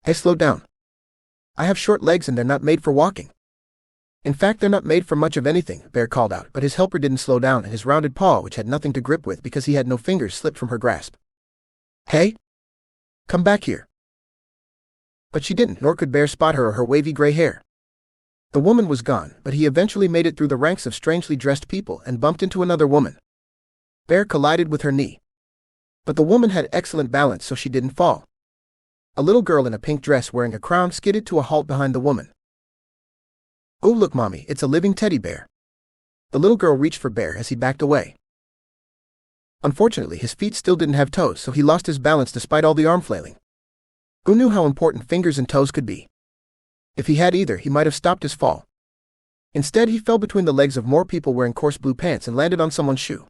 "Hey, slow down. I have short legs and they're not made for walking." "In fact, they're not made for much of anything," Bear called out, but his helper didn't slow down, and his rounded paw, which had nothing to grip with because he had no fingers, slipped from her grasp. "Hey? Come back here." But she didn't, nor could Bear spot her or her wavy gray hair. The woman was gone, but he eventually made it through the ranks of strangely dressed people and bumped into another woman. Bear collided with her knee. But the woman had excellent balance, so she didn't fall. A little girl in a pink dress wearing a crown skidded to a halt behind the woman. "Oh, look, Mommy, it's a living teddy bear." The little girl reached for Bear as he backed away. Unfortunately, his feet still didn't have toes, so he lost his balance despite all the arm flailing. Who knew how important fingers and toes could be? If he had either, he might have stopped his fall. Instead, he fell between the legs of more people wearing coarse blue pants and landed on someone's shoe.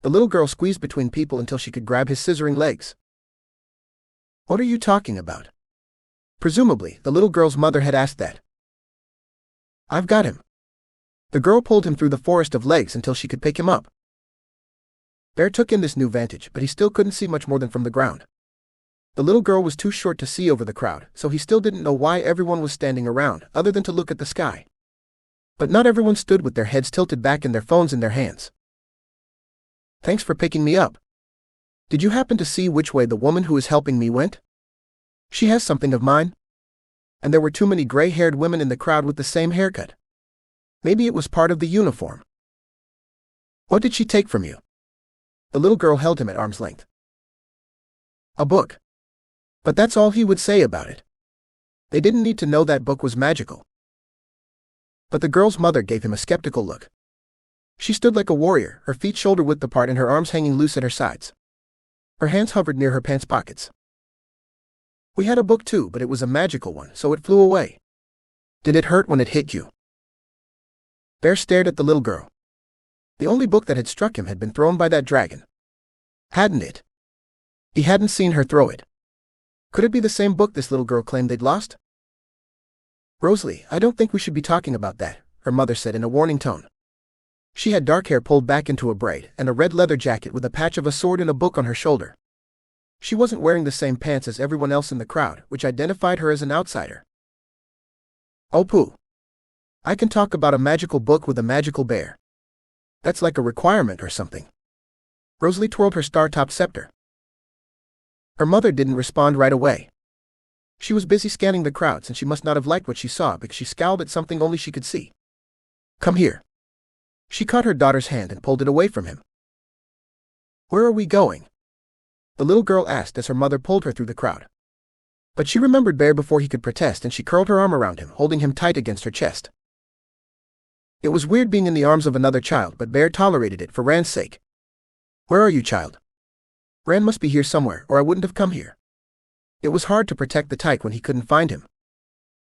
The little girl squeezed between people until she could grab his scissoring legs. "What are you talking about?" Presumably, the little girl's mother had asked that. "I've got him." The girl pulled him through the forest of legs until she could pick him up. Bear took in this new vantage, but he still couldn't see much more than from the ground. The little girl was too short to see over the crowd, so he still didn't know why everyone was standing around, other than to look at the sky. But not everyone stood with their heads tilted back and their phones in their hands. "Thanks for picking me up. Did you happen to see which way the woman who is helping me went? She has something of mine." And there were too many gray-haired women in the crowd with the same haircut. Maybe it was part of the uniform. "What did she take from you?" The little girl held him at arm's length. "A book." But that's all he would say about it. They didn't need to know that book was magical. But the girl's mother gave him a skeptical look. She stood like a warrior, her feet shoulder-width apart and her arms hanging loose at her sides. Her hands hovered near her pants pockets. "We had a book too, but it was a magical one, so it flew away." "Did it hurt when it hit you?" Bear stared at the little girl. The only book that had struck him had been thrown by that dragon. Hadn't it? He hadn't seen her throw it. Could it be the same book this little girl claimed they'd lost? "Rosalie, I don't think we should be talking about that," her mother said in a warning tone. She had dark hair pulled back into a braid, and a red leather jacket with a patch of a sword and a book on her shoulder. She wasn't wearing the same pants as everyone else in the crowd, which identified her as an outsider. "Oh pooh. I can talk about a magical book with a magical bear. That's like a requirement or something." Rosalie twirled her star-topped scepter. Her mother didn't respond right away. She was busy scanning the crowds, and she must not have liked what she saw because she scowled at something only she could see. "Come here." She caught her daughter's hand and pulled it away from him. "Where are we going?" the little girl asked as her mother pulled her through the crowd. But she remembered Bear before he could protest, and she curled her arm around him, holding him tight against her chest. It was weird being in the arms of another child, but Bear tolerated it for Rand's sake. "Where are you, child?" "Rand must be here somewhere, or I wouldn't have come here." It was hard to protect the tyke when he couldn't find him.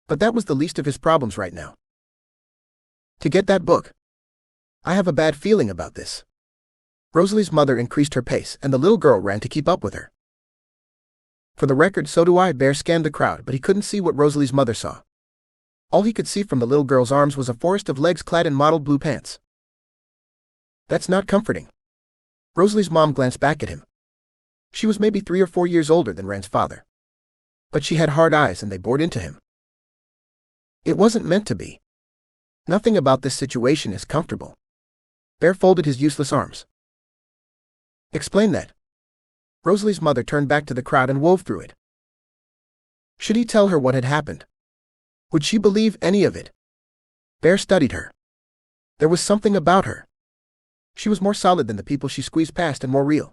But that was the least of his problems right now. "To get that book. I have a bad feeling about this." Rosalie's mother increased her pace, and the little girl ran to keep up with her. "For the record, so do I." Bear scanned the crowd, but he couldn't see what Rosalie's mother saw. All he could see from the little girl's arms was a forest of legs clad in mottled blue pants. "That's not comforting." Rosalie's mom glanced back at him. She was maybe 3 or 4 years older than Rand's father. But she had hard eyes and they bored into him. "It wasn't meant to be. Nothing about this situation is comfortable." Bear folded his useless arms. "Explain that." Rosalie's mother turned back to the crowd and wove through it. Should he tell her what had happened? Would she believe any of it? Bear studied her. There was something about her. She was more solid than the people she squeezed past and more real.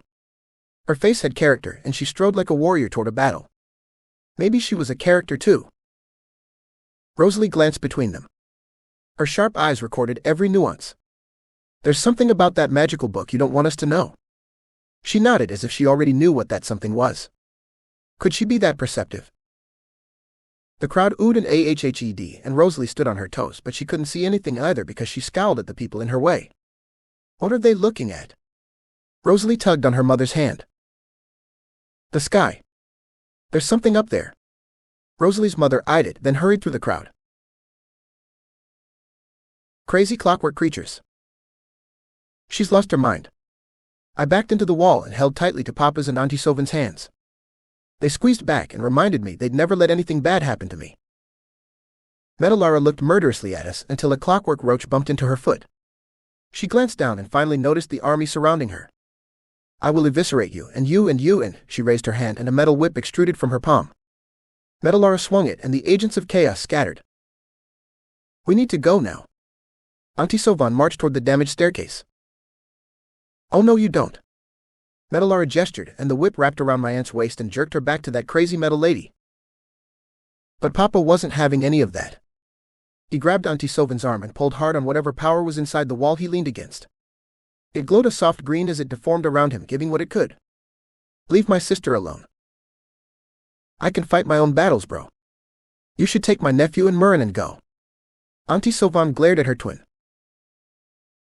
Her face had character, and she strode like a warrior toward a battle. Maybe she was a character too. Rosalie glanced between them. Her sharp eyes recorded every nuance. There's something about that magical book you don't want us to know. She nodded as if she already knew what that something was. Could she be that perceptive? The crowd oohed and ahhed, and Rosalie stood on her toes, but she couldn't see anything either because she scowled at the people in her way. What are they looking at? Rosalie tugged on her mother's hand. The sky. There's something up there. Rosalie's mother eyed it, then hurried through the crowd. Crazy clockwork creatures. She's lost her mind. I backed into the wall and held tightly to Papa's and Auntie Sovan's hands. They squeezed back and reminded me they'd never let anything bad happen to me. Metallara looked murderously at us until a clockwork roach bumped into her foot. She glanced down and finally noticed the army surrounding her. I will eviscerate you, and she raised her hand and a metal whip extruded from her palm. Metallara swung it and the agents of chaos scattered. We need to go now. Auntie Sovan marched toward the damaged staircase. Oh no you don't. Metallara gestured and the whip wrapped around my aunt's waist and jerked her back to that crazy metal lady. But Papa wasn't having any of that. He grabbed Auntie Sovan's arm and pulled hard on whatever power was inside the wall he leaned against. It glowed a soft green as it deformed around him, giving what it could. Leave my sister alone. I can fight my own battles, bro. You should take my nephew and Murin and go. Auntie Sovan glared at her twin.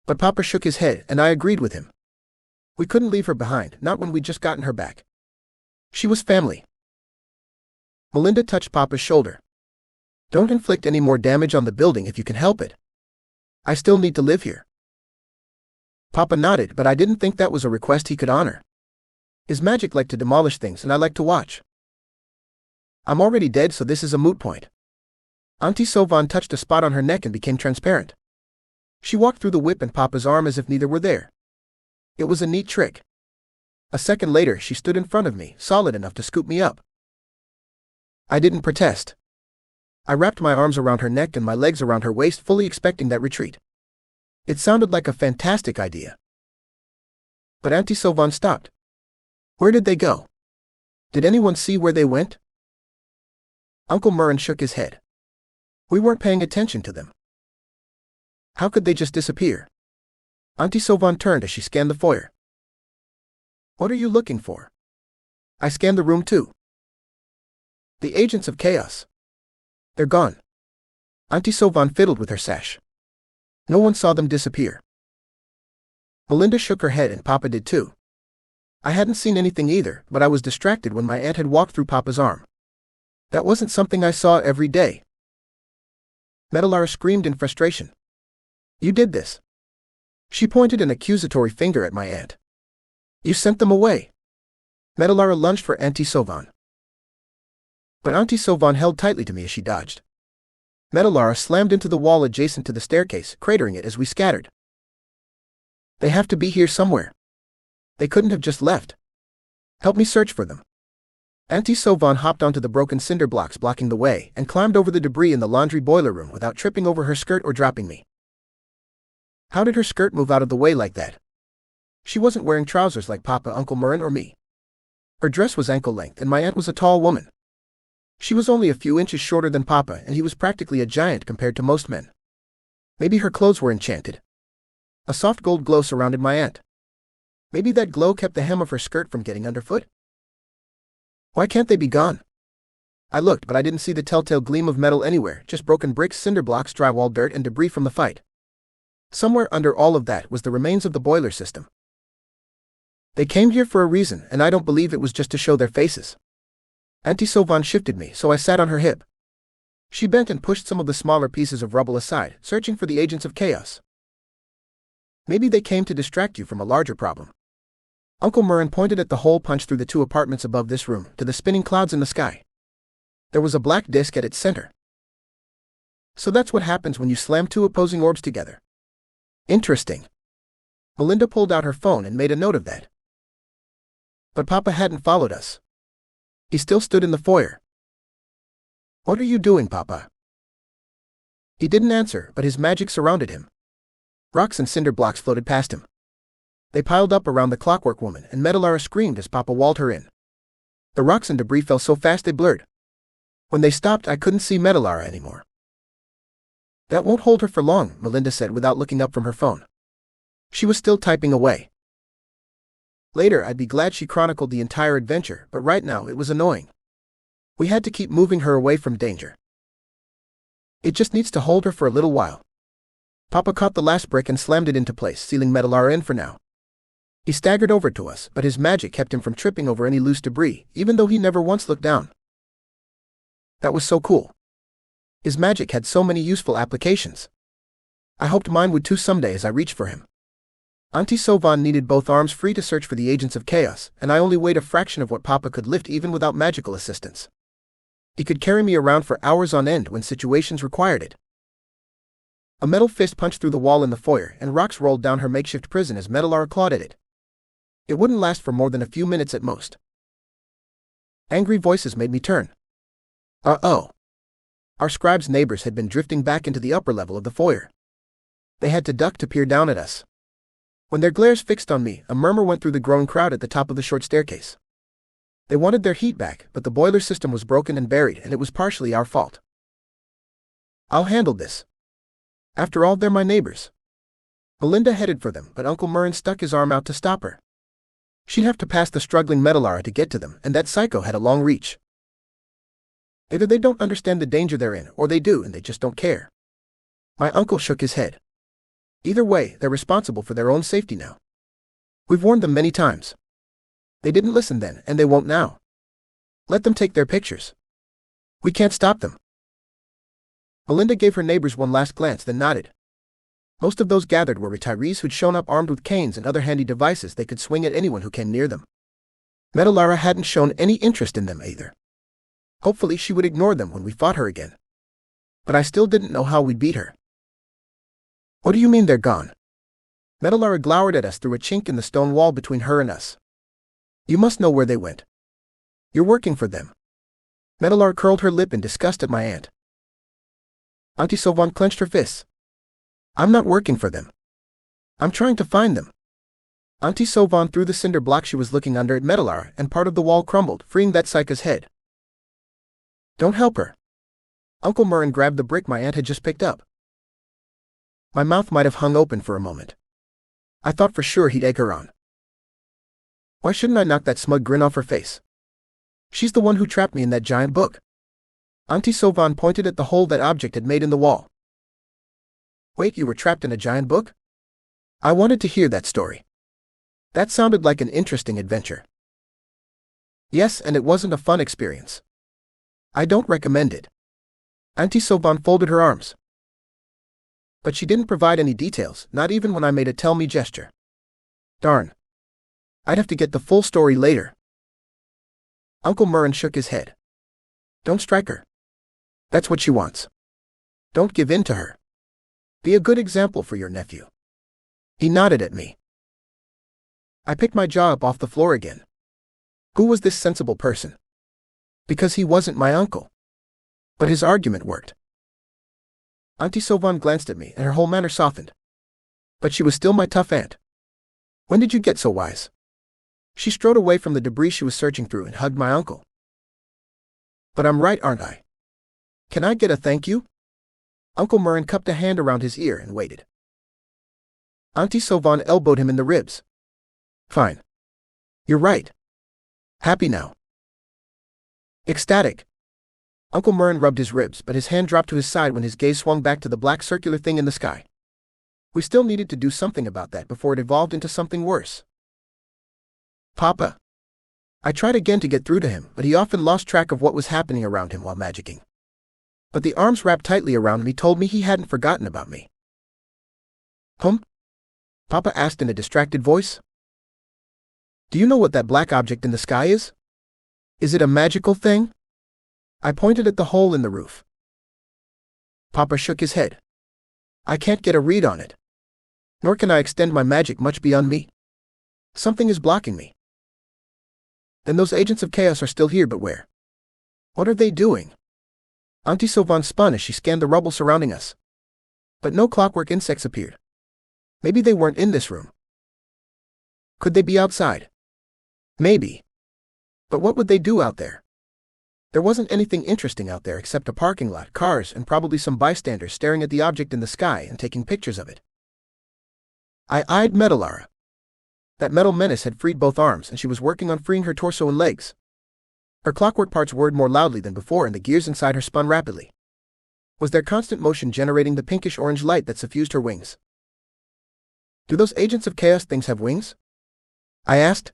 But Papa shook his head, and I agreed with him. We couldn't leave her behind, not when we'd just gotten her back. She was family. Melinda touched Papa's shoulder. Don't inflict any more damage on the building if you can help it. I still need to live here. Papa nodded, but I didn't think that was a request he could honor. His magic liked to demolish things and I liked to watch. I'm already dead, so this is a moot point. Auntie Sovan touched a spot on her neck and became transparent. She walked through the whip and Papa's arm as if neither were there. It was a neat trick. A second later, she stood in front of me, solid enough to scoop me up. I didn't protest. I wrapped my arms around her neck and my legs around her waist, fully expecting that retreat. It sounded like a fantastic idea. But Auntie Sovan stopped. Where did they go? Did anyone see where they went? Uncle Murin shook his head. We weren't paying attention to them. How could they just disappear? Auntie Sovan turned as she scanned the foyer. What are you looking for? I scanned the room too. The agents of chaos. They're gone. Auntie Sovan fiddled with her sash. No one saw them disappear. Melinda shook her head and Papa did too. I hadn't seen anything either, but I was distracted when my aunt had walked through Papa's arm. That wasn't something I saw every day. Metallara screamed in frustration. You did this. She pointed an accusatory finger at my aunt. You sent them away. Metallara lunged for Auntie Sovan. But Auntie Sovan held tightly to me as she dodged. Metallara slammed into the wall adjacent to the staircase, cratering it as we scattered. They have to be here somewhere. They couldn't have just left. Help me search for them. Auntie Sovan hopped onto the broken cinder blocks blocking the way and climbed over the debris in the laundry boiler room without tripping over her skirt or dropping me. How did her skirt move out of the way like that? She wasn't wearing trousers like Papa, Uncle Murin, or me. Her dress was ankle-length and my aunt was a tall woman. She was only a few inches shorter than Papa and he was practically a giant compared to most men. Maybe her clothes were enchanted. A soft gold glow surrounded my aunt. Maybe that glow kept the hem of her skirt from getting underfoot? Why can't they be gone? I looked, but I didn't see the telltale gleam of metal anywhere, just broken bricks, cinder blocks, drywall, dirt, and debris from the fight. Somewhere under all of that was the remains of the boiler system. They came here for a reason, and I don't believe it was just to show their faces. Auntie Sovan shifted me, so I sat on her hip. She bent and pushed some of the smaller pieces of rubble aside, searching for the agents of chaos. Maybe they came to distract you from a larger problem. Uncle Murin pointed at the hole punched through the two apartments above this room, to the spinning clouds in the sky. There was a black disk at its center. So that's what happens when you slam two opposing orbs together. Interesting. Melinda pulled out her phone and made a note of that. But Papa hadn't followed us. He still stood in the foyer. "What are you doing, Papa?" He didn't answer, but his magic surrounded him. Rocks and cinder blocks floated past him. They piled up around the clockwork woman, and Metallara screamed as Papa walled her in. The rocks and debris fell so fast they blurred. When they stopped, I couldn't see Metallara anymore. "That won't hold her for long," Melinda said without looking up from her phone. She was still typing away. Later, I'd be glad she chronicled the entire adventure, but right now it was annoying. We had to keep moving her away from danger. "It just needs to hold her for a little while." Papa caught the last brick and slammed it into place, sealing Metallara in for now. He staggered over to us, but his magic kept him from tripping over any loose debris, even though he never once looked down. That was so cool. His magic had so many useful applications. I hoped mine would too someday as I reached for him. Auntie Sovan needed both arms free to search for the agents of chaos, and I only weighed a fraction of what Papa could lift even without magical assistance. He could carry me around for hours on end when situations required it. A metal fist punched through the wall in the foyer, and rocks rolled down her makeshift prison as Metallara clawed at it. It wouldn't last for more than a few minutes at most. Angry voices made me turn. Uh-oh. Our scribe's neighbors had been drifting back into the upper level of the foyer. They had to duck to peer down at us. When their glares fixed on me, a murmur went through the grown crowd at the top of the short staircase. They wanted their heat back, but the boiler system was broken and buried, and it was partially our fault. "I'll handle this. After all, they're my neighbors." Melinda headed for them, but Uncle Murrin stuck his arm out to stop her. She'd have to pass the struggling Metallara to get to them, and that psycho had a long reach. Either they don't understand the danger they're in, or they do and they just don't care. My uncle shook his head. Either way, they're responsible for their own safety now. We've warned them many times. They didn't listen then, and they won't now. Let them take their pictures. We can't stop them. Melinda gave her neighbors one last glance, then nodded. Most of those gathered were retirees who'd shown up armed with canes and other handy devices they could swing at anyone who came near them. Metallara hadn't shown any interest in them either. Hopefully she would ignore them when we fought her again. But I still didn't know how we'd beat her. "What do you mean they're gone?" Metallara glowered at us through a chink in the stone wall between her and us. "You must know where they went. You're working for them." Metallara curled her lip in disgust at my aunt. Auntie Sovan clenched her fists. "I'm not working for them. I'm trying to find them." Auntie Sovan threw the cinder block she was looking under at Metallara, and part of the wall crumbled, freeing that psycho's head. "Don't help her." Uncle Murrin grabbed the brick my aunt had just picked up. My mouth might have hung open for a moment. I thought for sure he'd egg her on. Why shouldn't I knock that smug grin off her face? She's the one who trapped me in that giant book. Auntie Sovan pointed at the hole that object had made in the wall. "Wait, you were trapped in a giant book?" I wanted to hear that story. That sounded like an interesting adventure. Yes, and it wasn't a fun experience. I don't recommend it. Auntie Sovan folded her arms. But she didn't provide any details, not even when I made a tell-me gesture. Darn. I'd have to get the full story later. Uncle Murrin shook his head. "Don't strike her. That's what she wants. Don't give in to her. Be a good example for your nephew." He nodded at me. I picked my jaw up off the floor again. Who was this sensible person? Because he wasn't my uncle. But his argument worked. Auntie Sovan glanced at me, and her whole manner softened. But she was still my tough aunt. "When did you get so wise?" She strode away from the debris she was searching through and hugged my uncle. "But I'm right, aren't I? Can I get a thank you?" Uncle Murrin cupped a hand around his ear and waited. Auntie Sovan elbowed him in the ribs. "Fine. You're right. Happy now." Ecstatic. Uncle Murrin rubbed his ribs, but his hand dropped to his side when his gaze swung back to the black circular thing in the sky. We still needed to do something about that before it evolved into something worse. "Papa." I tried again to get through to him, but he often lost track of what was happening around him while magicking. But the arms wrapped tightly around me told me he hadn't forgotten about me. Papa asked in a distracted voice. "Do you know what that black object in the sky is? Is it a magical thing?" I pointed at the hole in the roof. Papa shook his head. "I can't get a read on it. Nor can I extend my magic much beyond me. Something is blocking me." Then those agents of chaos are still here, but where? What are they doing? Auntie Sylvain spun as she scanned the rubble surrounding us. But no clockwork insects appeared. Maybe they weren't in this room. Could they be outside? Maybe. But what would they do out there? There wasn't anything interesting out there except a parking lot, cars, and probably some bystanders staring at the object in the sky and taking pictures of it. I eyed Metallara. That metal menace had freed both arms, and she was working on freeing her torso and legs. Her clockwork parts whirred more loudly than before, and the gears inside her spun rapidly. Was their constant motion generating the pinkish-orange light that suffused her wings? Do those agents of chaos things have wings? I asked.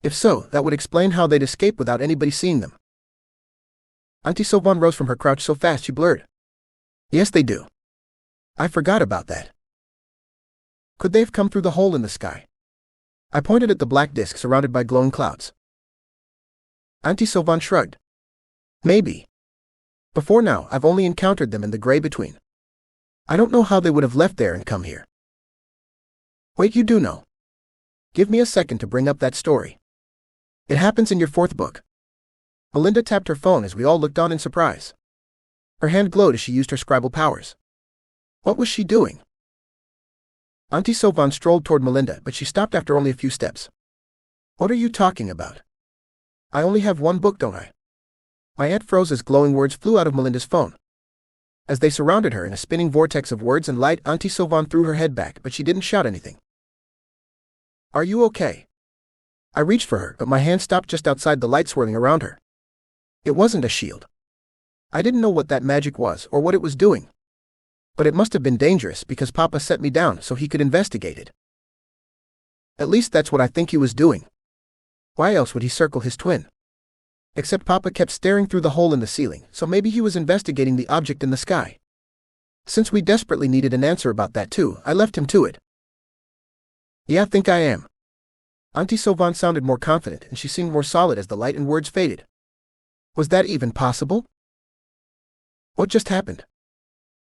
If so, that would explain how they'd escape without anybody seeing them. Auntie Sylvain rose from her crouch so fast she blurred. Yes, they do. I forgot about that. Could they have come through the hole in the sky? I pointed at the black disk surrounded by glowing clouds. Auntie Sylvain shrugged. Maybe. Before now, I've only encountered them in the gray between. I don't know how they would have left there and come here. Wait, you do know. Give me a second to bring up that story. It happens in your 4th book. Melinda tapped her phone as we all looked on in surprise. Her hand glowed as she used her scribal powers. What was she doing? Auntie Sylvain strolled toward Melinda, but she stopped after only a few steps. What are you talking about? I only have 1 book, don't I? My aunt froze as glowing words flew out of Melinda's phone. As they surrounded her in a spinning vortex of words and light, Auntie Sylvain threw her head back, but she didn't shout anything. Are you okay? I reached for her, but my hand stopped just outside the light swirling around her. It wasn't a shield. I didn't know what that magic was or what it was doing. But it must have been dangerous because Papa set me down so he could investigate it. At least that's what I think he was doing. Why else would he circle his twin? Except Papa kept staring through the hole in the ceiling, so maybe he was investigating the object in the sky. Since we desperately needed an answer about that too, I left him to it. Yeah, I think I am. Auntie Sylvain sounded more confident, and she seemed more solid as the light and words faded. Was that even possible? What just happened?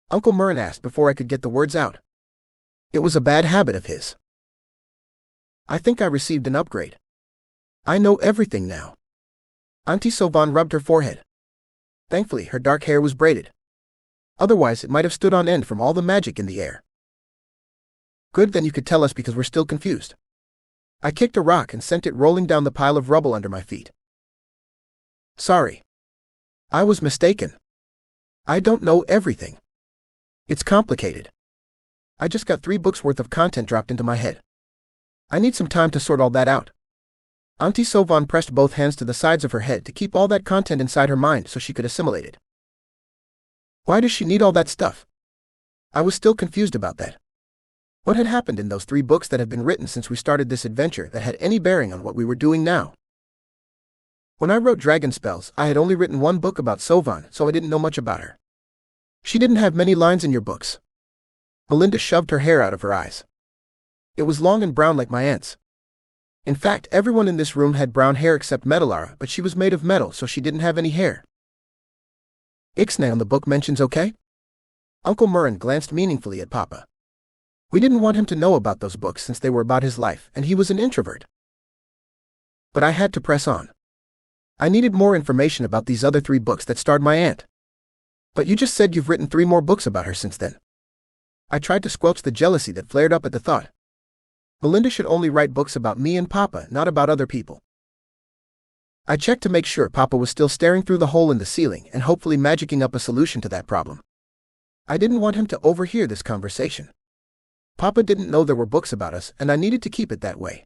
Uncle Murren asked before I could get the words out. It was a bad habit of his. I think I received an upgrade. I know everything now. Auntie Sylvain rubbed her forehead. Thankfully, her dark hair was braided. Otherwise, it might have stood on end from all the magic in the air. Good, then you could tell us because we're still confused. I kicked a rock and sent it rolling down the pile of rubble under my feet. Sorry. I was mistaken. I don't know everything. It's complicated. I just got 3 books worth of content dropped into my head. I need some time to sort all that out. Auntie Sylvain pressed both hands to the sides of her head to keep all that content inside her mind so she could assimilate it. Why does she need all that stuff? I was still confused about that. What had happened in those 3 books that had been written since we started this adventure that had any bearing on what we were doing now? When I wrote Dragon Spells, I had only written 1 book about Sylvain, so I didn't know much about her. She didn't have many lines in your books. Melinda shoved her hair out of her eyes. It was long and brown like my aunt's. In fact, everyone in this room had brown hair except Metallara, but she was made of metal, so she didn't have any hair. Ixnay on the book mentions okay? Uncle Murren glanced meaningfully at Papa. We didn't want him to know about those books since they were about his life, and he was an introvert. But I had to press on. I needed more information about these other 3 books that starred my aunt. But you just said you've written 3 more books about her since then. I tried to squelch the jealousy that flared up at the thought. Melinda should only write books about me and Papa, not about other people. I checked to make sure Papa was still staring through the hole in the ceiling and hopefully magicking up a solution to that problem. I didn't want him to overhear this conversation. Papa didn't know there were books about us, and I needed to keep it that way.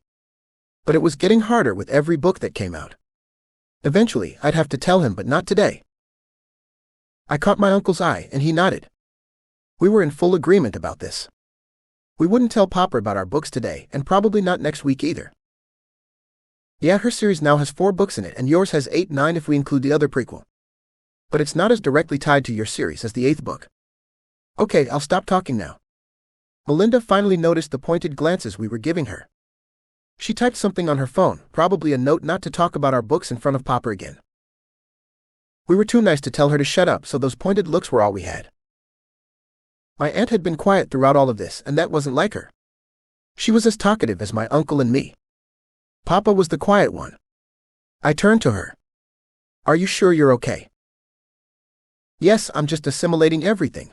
But it was getting harder with every book that came out. Eventually, I'd have to tell him, but not today. I caught my uncle's eye, and he nodded. We were in full agreement about this. We wouldn't tell Papa about our books today, and probably not next week either. Yeah, her series now has 4 books in it, and yours has 8, 9 if we include the other prequel. But it's not as directly tied to your series as the 8th book. Okay, I'll stop talking now. Melinda finally noticed the pointed glances we were giving her. She typed something on her phone, probably a note not to talk about our books in front of Papa again. We were too nice to tell her to shut up, so those pointed looks were all we had. My aunt had been quiet throughout all of this, and that wasn't like her. She was as talkative as my uncle and me. Papa was the quiet one. I turned to her. Are you sure you're okay? Yes, I'm just assimilating everything.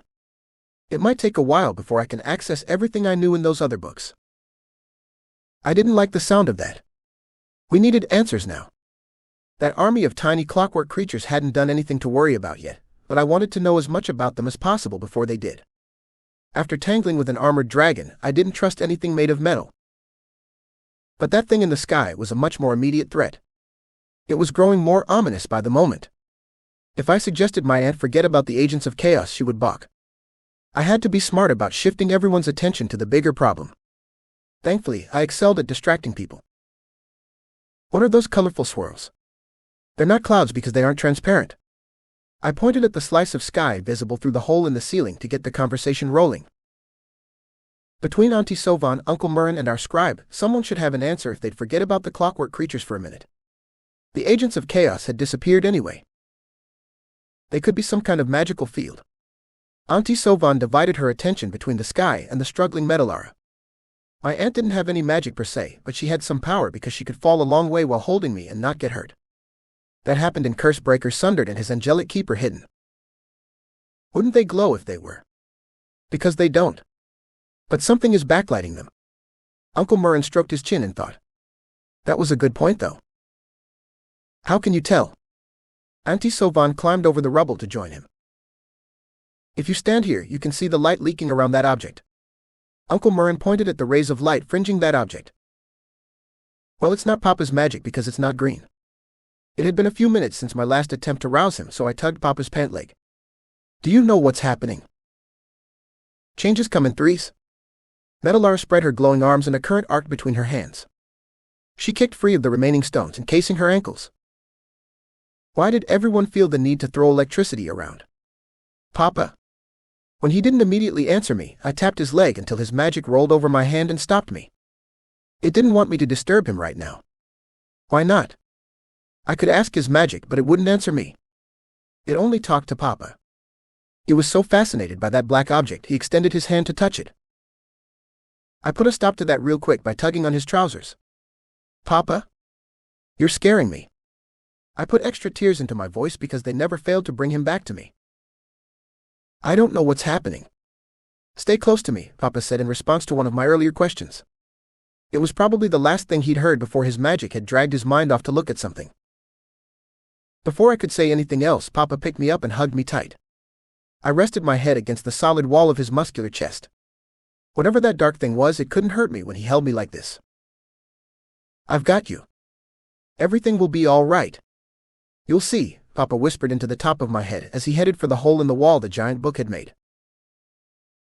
It might take a while before I can access everything I knew in those other books. I didn't like the sound of that. We needed answers now. That army of tiny clockwork creatures hadn't done anything to worry about yet, but I wanted to know as much about them as possible before they did. After tangling with an armored dragon, I didn't trust anything made of metal. But that thing in the sky was a much more immediate threat. It was growing more ominous by the moment. If I suggested my aunt forget about the agents of chaos, she would balk. I had to be smart about shifting everyone's attention to the bigger problem. Thankfully, I excelled at distracting people. What are those colorful swirls? They're not clouds because they aren't transparent. I pointed at the slice of sky visible through the hole in the ceiling to get the conversation rolling. Between Auntie Sovan, Uncle Murrin, and our scribe, someone should have an answer if they'd forget about the clockwork creatures for a minute. The agents of chaos had disappeared anyway. They could be some kind of magical field. Auntie Sovan divided her attention between the sky and the struggling Metalara. My aunt didn't have any magic per se, but she had some power because she could fall a long way while holding me and not get hurt. That happened in Cursebreaker Sundered and his angelic keeper Hidden. Wouldn't they glow if they were? Because they don't. But something is backlighting them. Uncle Murrin stroked his chin in thought. That was a good point, though. How can you tell? Auntie Sovan climbed over the rubble to join him. If you stand here, you can see the light leaking around that object. Uncle Murrin pointed at the rays of light fringing that object. Well, it's not Papa's magic because it's not green. It had been a few minutes since my last attempt to rouse him, so I tugged Papa's pant leg. Do you know what's happening? Changes come in threes. Metalara spread her glowing arms and a current arced between her hands. She kicked free of the remaining stones, encasing her ankles. Why did everyone feel the need to throw electricity around? Papa. When he didn't immediately answer me, I tapped his leg until his magic rolled over my hand and stopped me. It didn't want me to disturb him right now. Why not? I could ask his magic, but it wouldn't answer me. It only talked to Papa. He was so fascinated by that black object, he extended his hand to touch it. I put a stop to that real quick by tugging on his trousers. Papa? You're scaring me. I put extra tears into my voice because they never failed to bring him back to me. I don't know what's happening. Stay close to me, Papa said in response to one of my earlier questions. It was probably the last thing he'd heard before his magic had dragged his mind off to look at something. Before I could say anything else, Papa picked me up and hugged me tight. I rested my head against the solid wall of his muscular chest. Whatever that dark thing was, it couldn't hurt me when he held me like this. I've got you. Everything will be all right. You'll see, Papa whispered into the top of my head as he headed for the hole in the wall the giant book had made.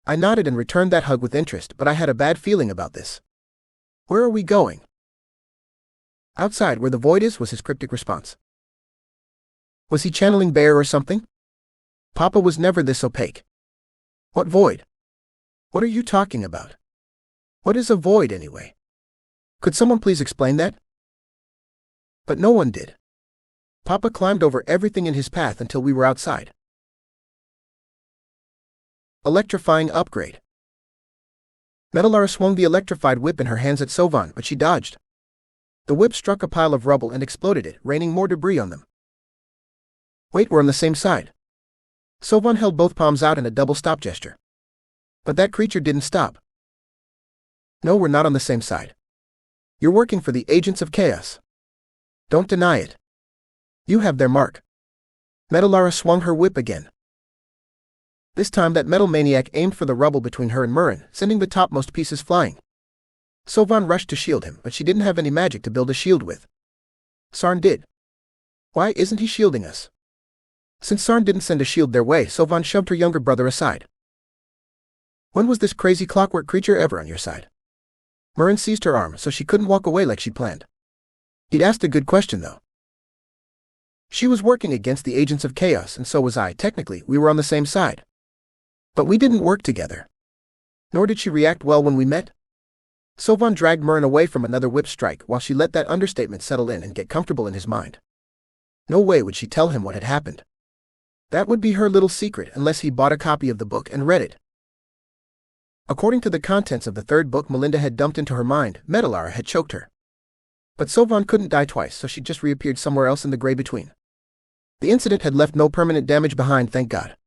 I nodded and returned that hug with interest, but I had a bad feeling about this. Where are we going? Outside, where the void is, was his cryptic response. Was he channeling Bear or something? Papa was never this opaque. What void? What are you talking about? What is a void anyway? Could someone please explain that? But no one did. Papa climbed over everything in his path until we were outside. Electrifying upgrade. Metalara swung the electrified whip in her hands at Sovan, but she dodged. The whip struck a pile of rubble and exploded it, raining more debris on them. Wait, we're on the same side. Sovan held both palms out in a double stop gesture. But that creature didn't stop. No, we're not on the same side. You're working for the agents of chaos. Don't deny it. You have their mark. Metalara swung her whip again. This time that metal maniac aimed for the rubble between her and Murrin, sending the topmost pieces flying. Sovan rushed to shield him, but she didn't have any magic to build a shield with. Sarn did. Why isn't he shielding us? Since Sarn didn't send a shield their way, Sovan shoved her younger brother aside. When was this crazy clockwork creature ever on your side? Murrin seized her arm so she couldn't walk away like she planned. He'd asked a good question, though. She was working against the agents of chaos, and so was I. Technically, we were on the same side. But we didn't work together. Nor did she react well when we met. Sovan dragged Murrin away from another whip strike while she let that understatement settle in and get comfortable in his mind. No way would she tell him what had happened. That would be her little secret unless he bought a copy of the book and read it. According to the contents of the third book Melinda had dumped into her mind, Metalara had choked her. But Sovan couldn't die twice, so she just reappeared somewhere else in the gray between. The incident had left no permanent damage behind, thank God.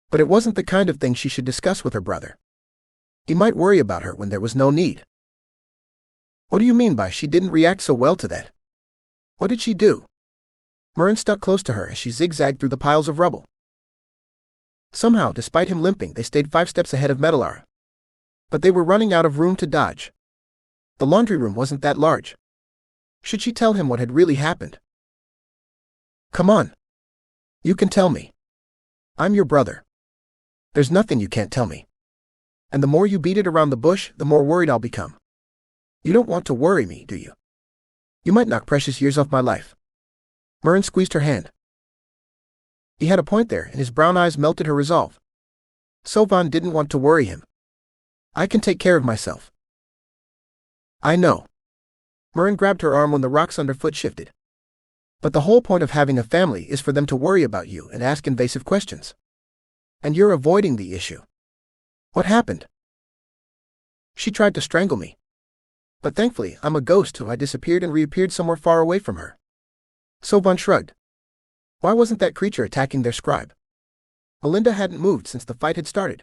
But it wasn't the kind of thing she should discuss with her brother. He might worry about her when there was no need. What do you mean by she didn't react so well to that? What did she do? Murren stuck close to her as she zigzagged through the piles of rubble. Somehow, despite him limping, they stayed 5 steps ahead of Metallara. But they were running out of room to dodge. The laundry room wasn't that large. Should she tell him what had really happened? Come on. You can tell me. I'm your brother. There's nothing you can't tell me. And the more you beat it around the bush, the more worried I'll become. You don't want to worry me, do you? You might knock precious years off my life. Murren squeezed her hand. He had a point there, and his brown eyes melted her resolve. Sovan didn't want to worry him. I can take care of myself. I know. Murren grabbed her arm when the rocks underfoot shifted. But the whole point of having a family is for them to worry about you and ask invasive questions. And you're avoiding the issue. What happened? She tried to strangle me. But thankfully, I'm a ghost, so I disappeared and reappeared somewhere far away from her. Sovan shrugged. Why wasn't that creature attacking their scribe? Melinda hadn't moved since the fight had started.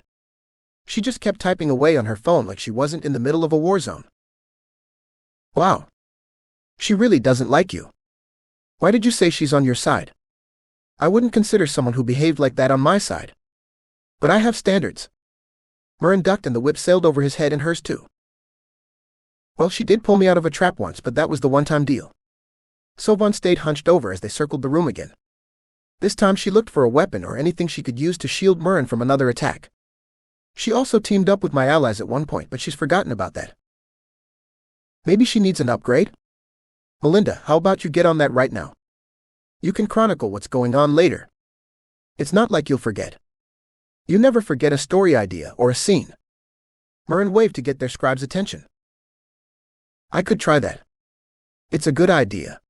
She just kept typing away on her phone like she wasn't in the middle of a war zone. Wow. She really doesn't like you. Why did you say she's on your side? I wouldn't consider someone who behaved like that on my side. But I have standards. Murren ducked and the whip sailed over his head and hers too. Well, she did pull me out of a trap once, but that was the one-time deal. Sovan stayed hunched over as they circled the room again. This time she looked for a weapon or anything she could use to shield Murren from another attack. She also teamed up with my allies at one point, but she's forgotten about that. Maybe she needs an upgrade? Melinda, how about you get on that right now? You can chronicle what's going on later. It's not like you'll forget. You never forget a story idea or a scene. Murren waved to get their scribe's attention. I could try that. It's a good idea.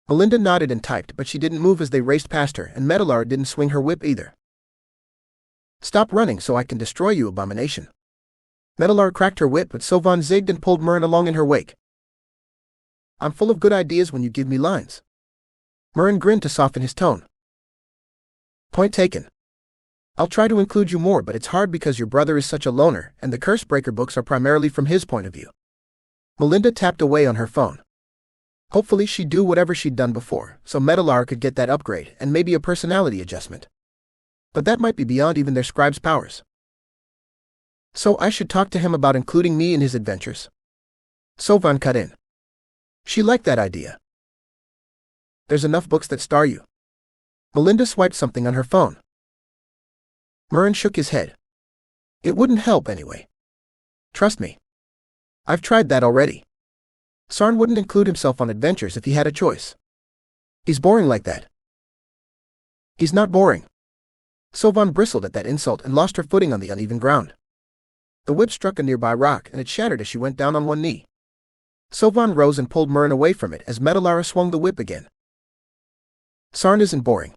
Melinda nodded and typed, but she didn't move as they raced past her, and Metallara didn't swing her whip either. Stop running so I can destroy you, abomination. Metallara cracked her whip, but Sovan zigged and pulled Murren along in her wake. I'm full of good ideas when you give me lines. Murren grinned to soften his tone. Point taken. I'll try to include you more, but it's hard because your brother is such a loner, and the Cursebreaker books are primarily from his point of view. Melinda tapped away on her phone. Hopefully she'd do whatever she'd done before, so Metallara could get that upgrade and maybe a personality adjustment. But that might be beyond even their scribe's powers. So I should talk to him about including me in his adventures. Sovan cut in. She liked that idea. There's enough books that star you. Melinda swiped something on her phone. Murren shook his head. It wouldn't help anyway. Trust me. I've tried that already. Sarn wouldn't include himself on adventures if he had a choice. He's boring like that. He's not boring. Sovan bristled at that insult and lost her footing on the uneven ground. The whip struck a nearby rock and it shattered as she went down on one knee. Sovan rose and pulled Murren away from it as Metallara swung the whip again. Sarn isn't boring.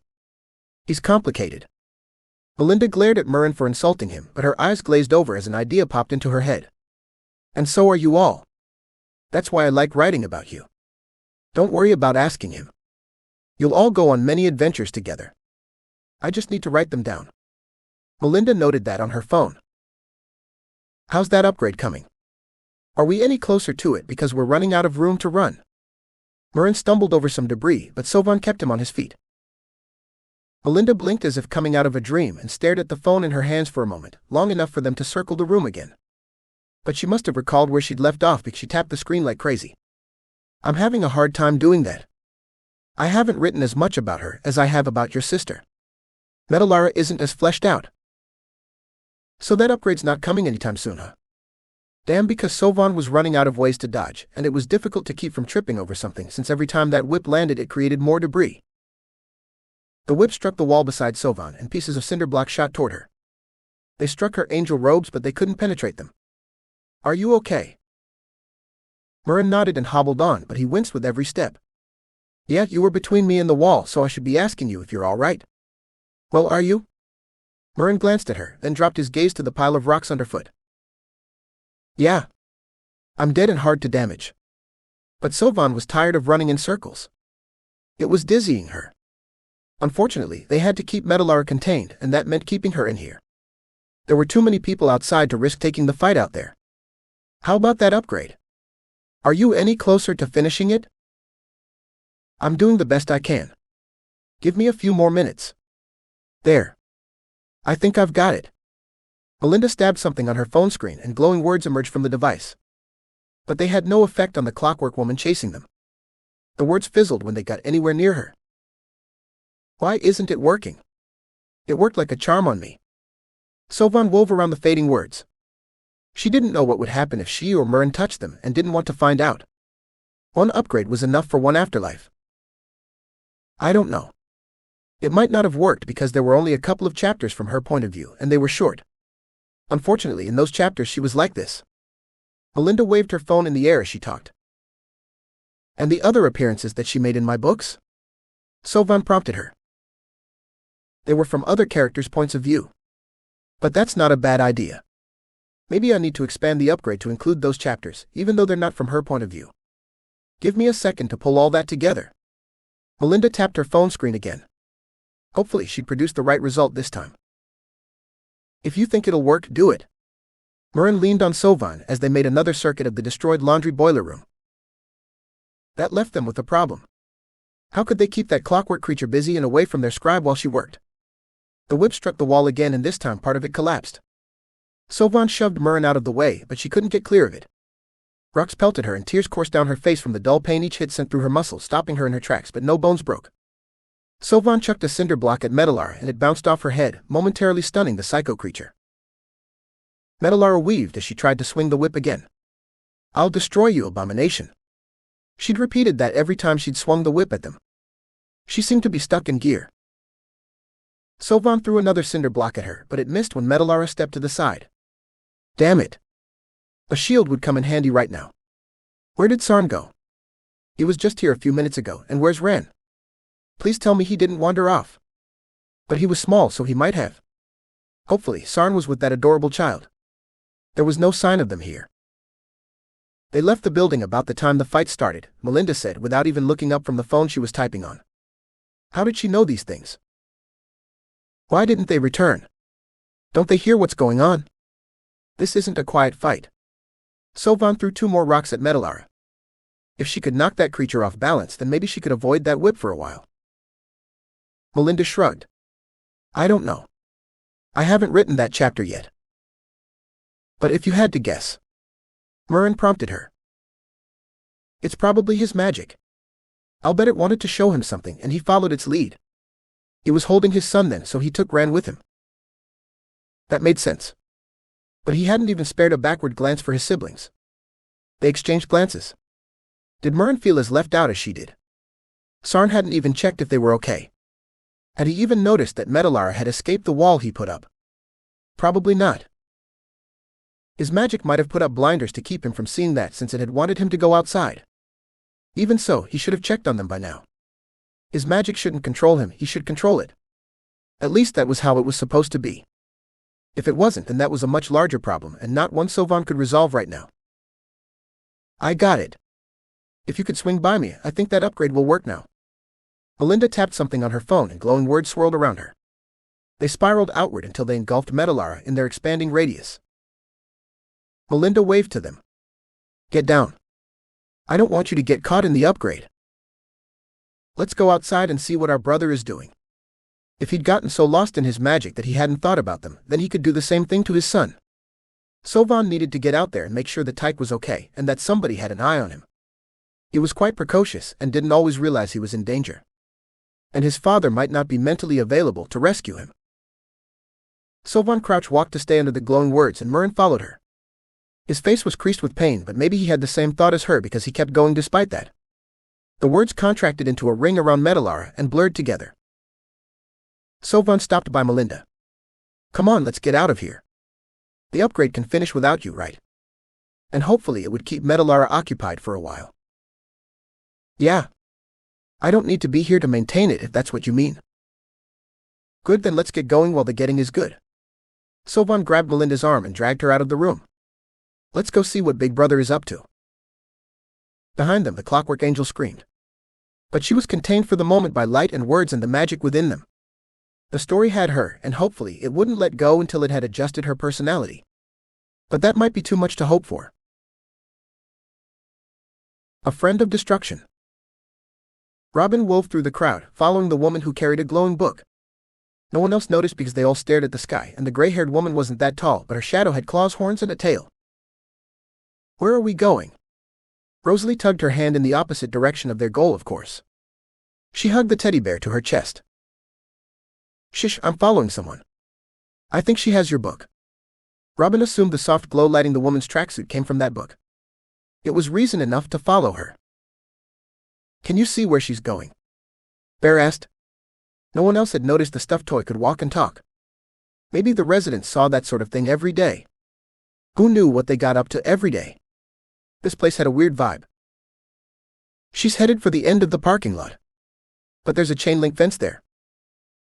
He's complicated. Melinda glared at Murren for insulting him, but her eyes glazed over as an idea popped into her head. And so are you all. That's why I like writing about you. Don't worry about asking him. You'll all go on many adventures together. I just need to write them down. Melinda noted that on her phone. How's that upgrade coming? Are we any closer to it because we're running out of room to run? Murren stumbled over some debris, but Sovan kept him on his feet. Melinda blinked as if coming out of a dream and stared at the phone in her hands for a moment, long enough for them to circle the room again. But she must have recalled where she'd left off because she tapped the screen like crazy. I'm having a hard time doing that. I haven't written as much about her as I have about your sister. Metallara isn't as fleshed out. So that upgrade's not coming anytime soon, huh? Damn, because Sovan was running out of ways to dodge, and it was difficult to keep from tripping over something since every time that whip landed it created more debris. The whip struck the wall beside Sovan and pieces of cinder block shot toward her. They struck her angel robes, but they couldn't penetrate them. Are you okay? Murren nodded and hobbled on, but he winced with every step. Yeah, you were between me and the wall, so I should be asking you if you're all right. Well, are you? Murren glanced at her, then dropped his gaze to the pile of rocks underfoot. Yeah. I'm dead and hard to damage. But Sylvan was tired of running in circles. It was dizzying her. Unfortunately, they had to keep Metallara contained, and that meant keeping her in here. There were too many people outside to risk taking the fight out there. How about that upgrade? Are you any closer to finishing it? I'm doing the best I can. Give me a few more minutes. There. I think I've got it. Melinda stabbed something on her phone screen and glowing words emerged from the device. But they had no effect on the clockwork woman chasing them. The words fizzled when they got anywhere near her. Why isn't it working? It worked like a charm on me. Sylvan wove around the fading words. She didn't know what would happen if she or Murren touched them and didn't want to find out. One upgrade was enough for one afterlife. I don't know. It might not have worked because there were only a couple of chapters from her point of view and they were short. Unfortunately, in those chapters she was like this. Melinda waved her phone in the air as she talked. And the other appearances that she made in my books? Sylvan prompted her. They were from other characters' points of view. But that's not a bad idea. Maybe I need to expand the upgrade to include those chapters, even though they're not from her point of view. Give me a second to pull all that together. Melinda tapped her phone screen again. Hopefully she'd produce the right result this time. If you think it'll work, do it. Murren leaned on Sylvan as they made another circuit of the destroyed laundry boiler room. That left them with a problem. How could they keep that clockwork creature busy and away from their scribe while she worked? The whip struck the wall again and this time part of it collapsed. Sylvan shoved Murren out of the way, but she couldn't get clear of it. Rocks pelted her and tears coursed down her face from the dull pain each hit sent through her muscles, stopping her in her tracks, but no bones broke. Sylvan chucked a cinder block at Metallara and it bounced off her head, momentarily stunning the psycho creature. Metallara weaved as she tried to swing the whip again. I'll destroy you, abomination. She'd repeated that every time she'd swung the whip at them. She seemed to be stuck in gear. Sylvan threw another cinder block at her, but it missed when Metallara stepped to the side. Damn it. A shield would come in handy right now. Where did Sarn go? He was just here a few minutes ago, and where's Ren? Please tell me he didn't wander off. But he was small, so he might have. Hopefully, Sarn was with that adorable child. There was no sign of them here. They left the building about the time the fight started, Melinda said without even looking up from the phone she was typing on. How did she know these things? Why didn't they return? Don't they hear what's going on? This isn't a quiet fight. Sylvan threw 2 more rocks at Metallara. If she could knock that creature off balance, then maybe she could avoid that whip for a while. Melinda shrugged. I don't know. I haven't written that chapter yet. But if you had to guess. Murren prompted her. It's probably his magic. I'll bet it wanted to show him something and he followed its lead. He was holding his son then, so he took Ran with him. That made sense. But he hadn't even spared a backward glance for his siblings. They exchanged glances. Did Murren feel as left out as she did? Sarn hadn't even checked if they were okay. Had he even noticed that Metallara had escaped the wall he put up? Probably not. His magic might have put up blinders to keep him from seeing that since it had wanted him to go outside. Even so, he should have checked on them by now. His magic shouldn't control him, he should control it. At least that was how it was supposed to be. If it wasn't, then that was a much larger problem and not one Sylvan could resolve right now. I got it. If you could swing by me, I think that upgrade will work now. Melinda tapped something on her phone and glowing words swirled around her. They spiraled outward until they engulfed Metallara in their expanding radius. Melinda waved to them. Get down. I don't want you to get caught in the upgrade. Let's go outside and see what our brother is doing. If he'd gotten so lost in his magic that he hadn't thought about them, then he could do the same thing to his son. Sylvan needed to get out there and make sure that Tyke was okay and that somebody had an eye on him. He was quite precocious and didn't always realize he was in danger. And his father might not be mentally available to rescue him. Sylvan Crouch walked to stay under the glowing words and Murren followed her. His face was creased with pain, but maybe he had the same thought as her because he kept going despite that. The words contracted into a ring around Metallara and blurred together. Sylvan stopped by Melinda. Come on, let's get out of here. The upgrade can finish without you, right? And hopefully it would keep Metallara occupied for a while. Yeah. I don't need to be here to maintain it if that's what you mean. Good, then let's get going while the getting is good. Sylvan grabbed Melinda's arm and dragged her out of the room. Let's go see what Big Brother is up to. Behind them, the clockwork angel screamed. But she was contained for the moment by light and words and the magic within them. The story had her, and hopefully it wouldn't let go until it had adjusted her personality. But that might be too much to hope for. A friend of destruction. Robin wove through the crowd, following the woman who carried a glowing book. No one else noticed because they all stared at the sky, and the gray-haired woman wasn't that tall, but her shadow had claws, horns, and a tail. Where are we going? Rosalie tugged her hand in the opposite direction of their goal, of course. She hugged the teddy bear to her chest. Shish, I'm following someone. I think she has your book. Robin assumed the soft glow lighting the woman's tracksuit came from that book. It was reason enough to follow her. Can you see where she's going? Bear asked. No one else had noticed the stuffed toy could walk and talk. Maybe the residents saw that sort of thing every day. Who knew what they got up to every day? This place had a weird vibe. She's headed for the end of the parking lot. But there's a chain-link fence there.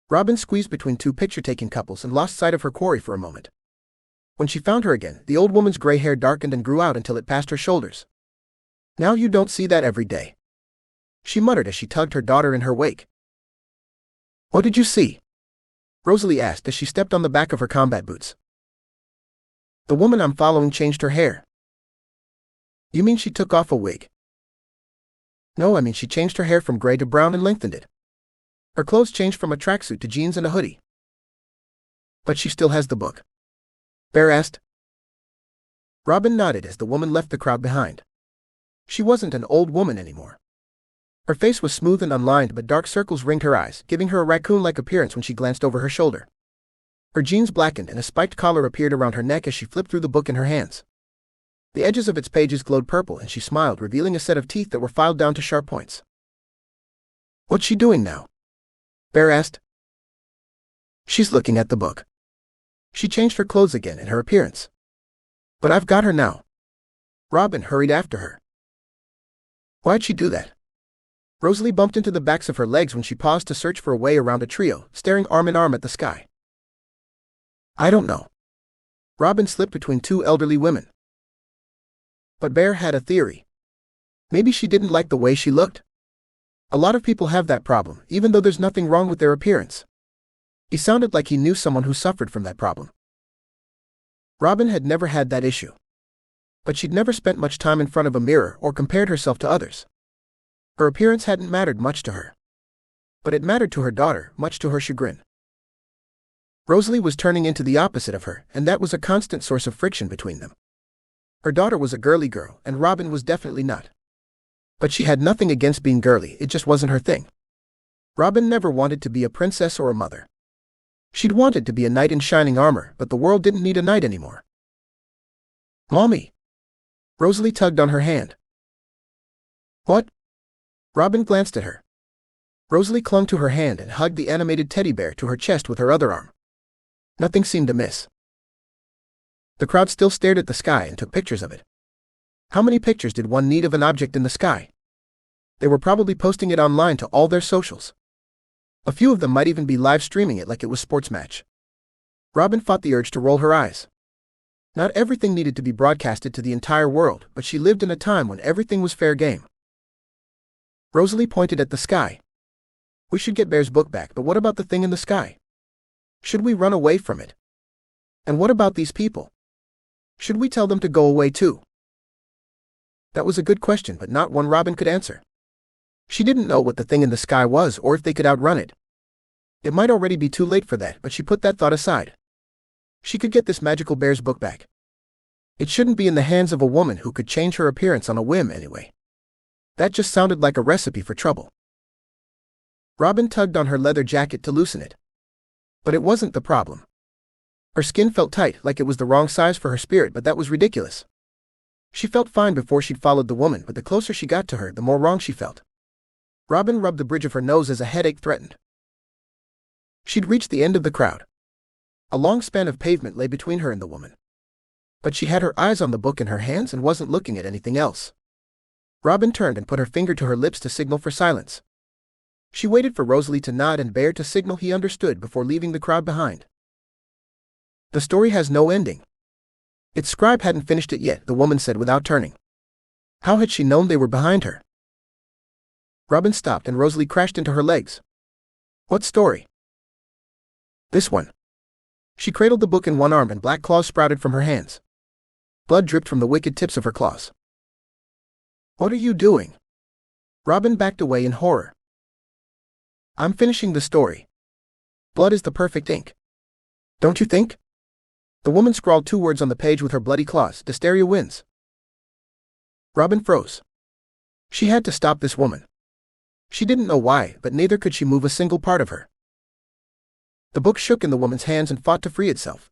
Robin squeezed between two picture-taking couples and lost sight of her quarry for a moment. When she found her again, the old woman's gray hair darkened and grew out until it passed her shoulders. Now you don't see that every day, she muttered as she tugged her daughter in her wake. What did you see? Rosalie asked as she stepped on the back of her combat boots. The woman I'm following changed her hair. You mean she took off a wig? No, I mean she changed her hair from gray to brown and lengthened it. Her clothes changed from a tracksuit to jeans and a hoodie. But she still has the book? Bear asked. Robin nodded as the woman left the crowd behind. She wasn't an old woman anymore. Her face was smooth and unlined, but dark circles ringed her eyes, giving her a raccoon-like appearance when she glanced over her shoulder. Her jeans blackened and a spiked collar appeared around her neck as she flipped through the book in her hands. The edges of its pages glowed purple and she smiled, revealing a set of teeth that were filed down to sharp points. What's she doing now? Bear asked. She's looking at the book. She changed her clothes again and her appearance. But I've got her now. Robin hurried after her. Why'd she do that? Rosalie bumped into the backs of her legs when she paused to search for a way around a trio, staring arm in arm at the sky. I don't know. Robin slipped between two elderly women. But Bear had a theory. Maybe she didn't like the way she looked. A lot of people have that problem, even though there's nothing wrong with their appearance. He sounded like he knew someone who suffered from that problem. Robin had never had that issue. But she'd never spent much time in front of a mirror or compared herself to others. Her appearance hadn't mattered much to her. But it mattered to her daughter, much to her chagrin. Rosalie was turning into the opposite of her, and that was a constant source of friction between them. Her daughter was a girly girl, and Robin was definitely not. But she had nothing against being girly, it just wasn't her thing. Robin never wanted to be a princess or a mother. She'd wanted to be a knight in shining armor, but the world didn't need a knight anymore. Mommy! Rosalie tugged on her hand. What? Robin glanced at her. Rosalie clung to her hand and hugged the animated teddy bear to her chest with her other arm. Nothing seemed amiss. The crowd still stared at the sky and took pictures of it. How many pictures did one need of an object in the sky? They were probably posting it online to all their socials. A few of them might even be live streaming it like it was sports match. Robin fought the urge to roll her eyes. Not everything needed to be broadcasted to the entire world, but she lived in a time when everything was fair game. Rosalie pointed at the sky. We should get Bear's book back, but what about the thing in the sky? Should we run away from it? And what about these people? Should we tell them to go away too? That was a good question, but not one Robin could answer. She didn't know what the thing in the sky was or if they could outrun it. It might already be too late for that, but she put that thought aside. She could get this magical Bear's book back. It shouldn't be in the hands of a woman who could change her appearance on a whim anyway. That just sounded like a recipe for trouble. Robin tugged on her leather jacket to loosen it. But it wasn't the problem. Her skin felt tight, like it was the wrong size for her spirit, but that was ridiculous. She felt fine before she'd followed the woman, but the closer she got to her, the more wrong she felt. Robin rubbed the bridge of her nose as a headache threatened. She'd reached the end of the crowd. A long span of pavement lay between her and the woman. But she had her eyes on the book in her hands and wasn't looking at anything else. Robin turned and put her finger to her lips to signal for silence. She waited for Rosalie to nod and Bear to signal he understood before leaving the crowd behind. The story has no ending. Its scribe hadn't finished it yet, the woman said without turning. How had she known they were behind her? Robin stopped and Rosalie crashed into her legs. What story? This one. She cradled the book in one arm and black claws sprouted from her hands. Blood dripped from the wicked tips of her claws. What are you doing? Robin backed away in horror. I'm finishing the story. Blood is the perfect ink. Don't you think? The woman scrawled 2 words on the page with her bloody claws. Dysteria wins. Robin froze. She had to stop this woman. She didn't know why, but neither could she move a single part of her. The book shook in the woman's hands and fought to free itself.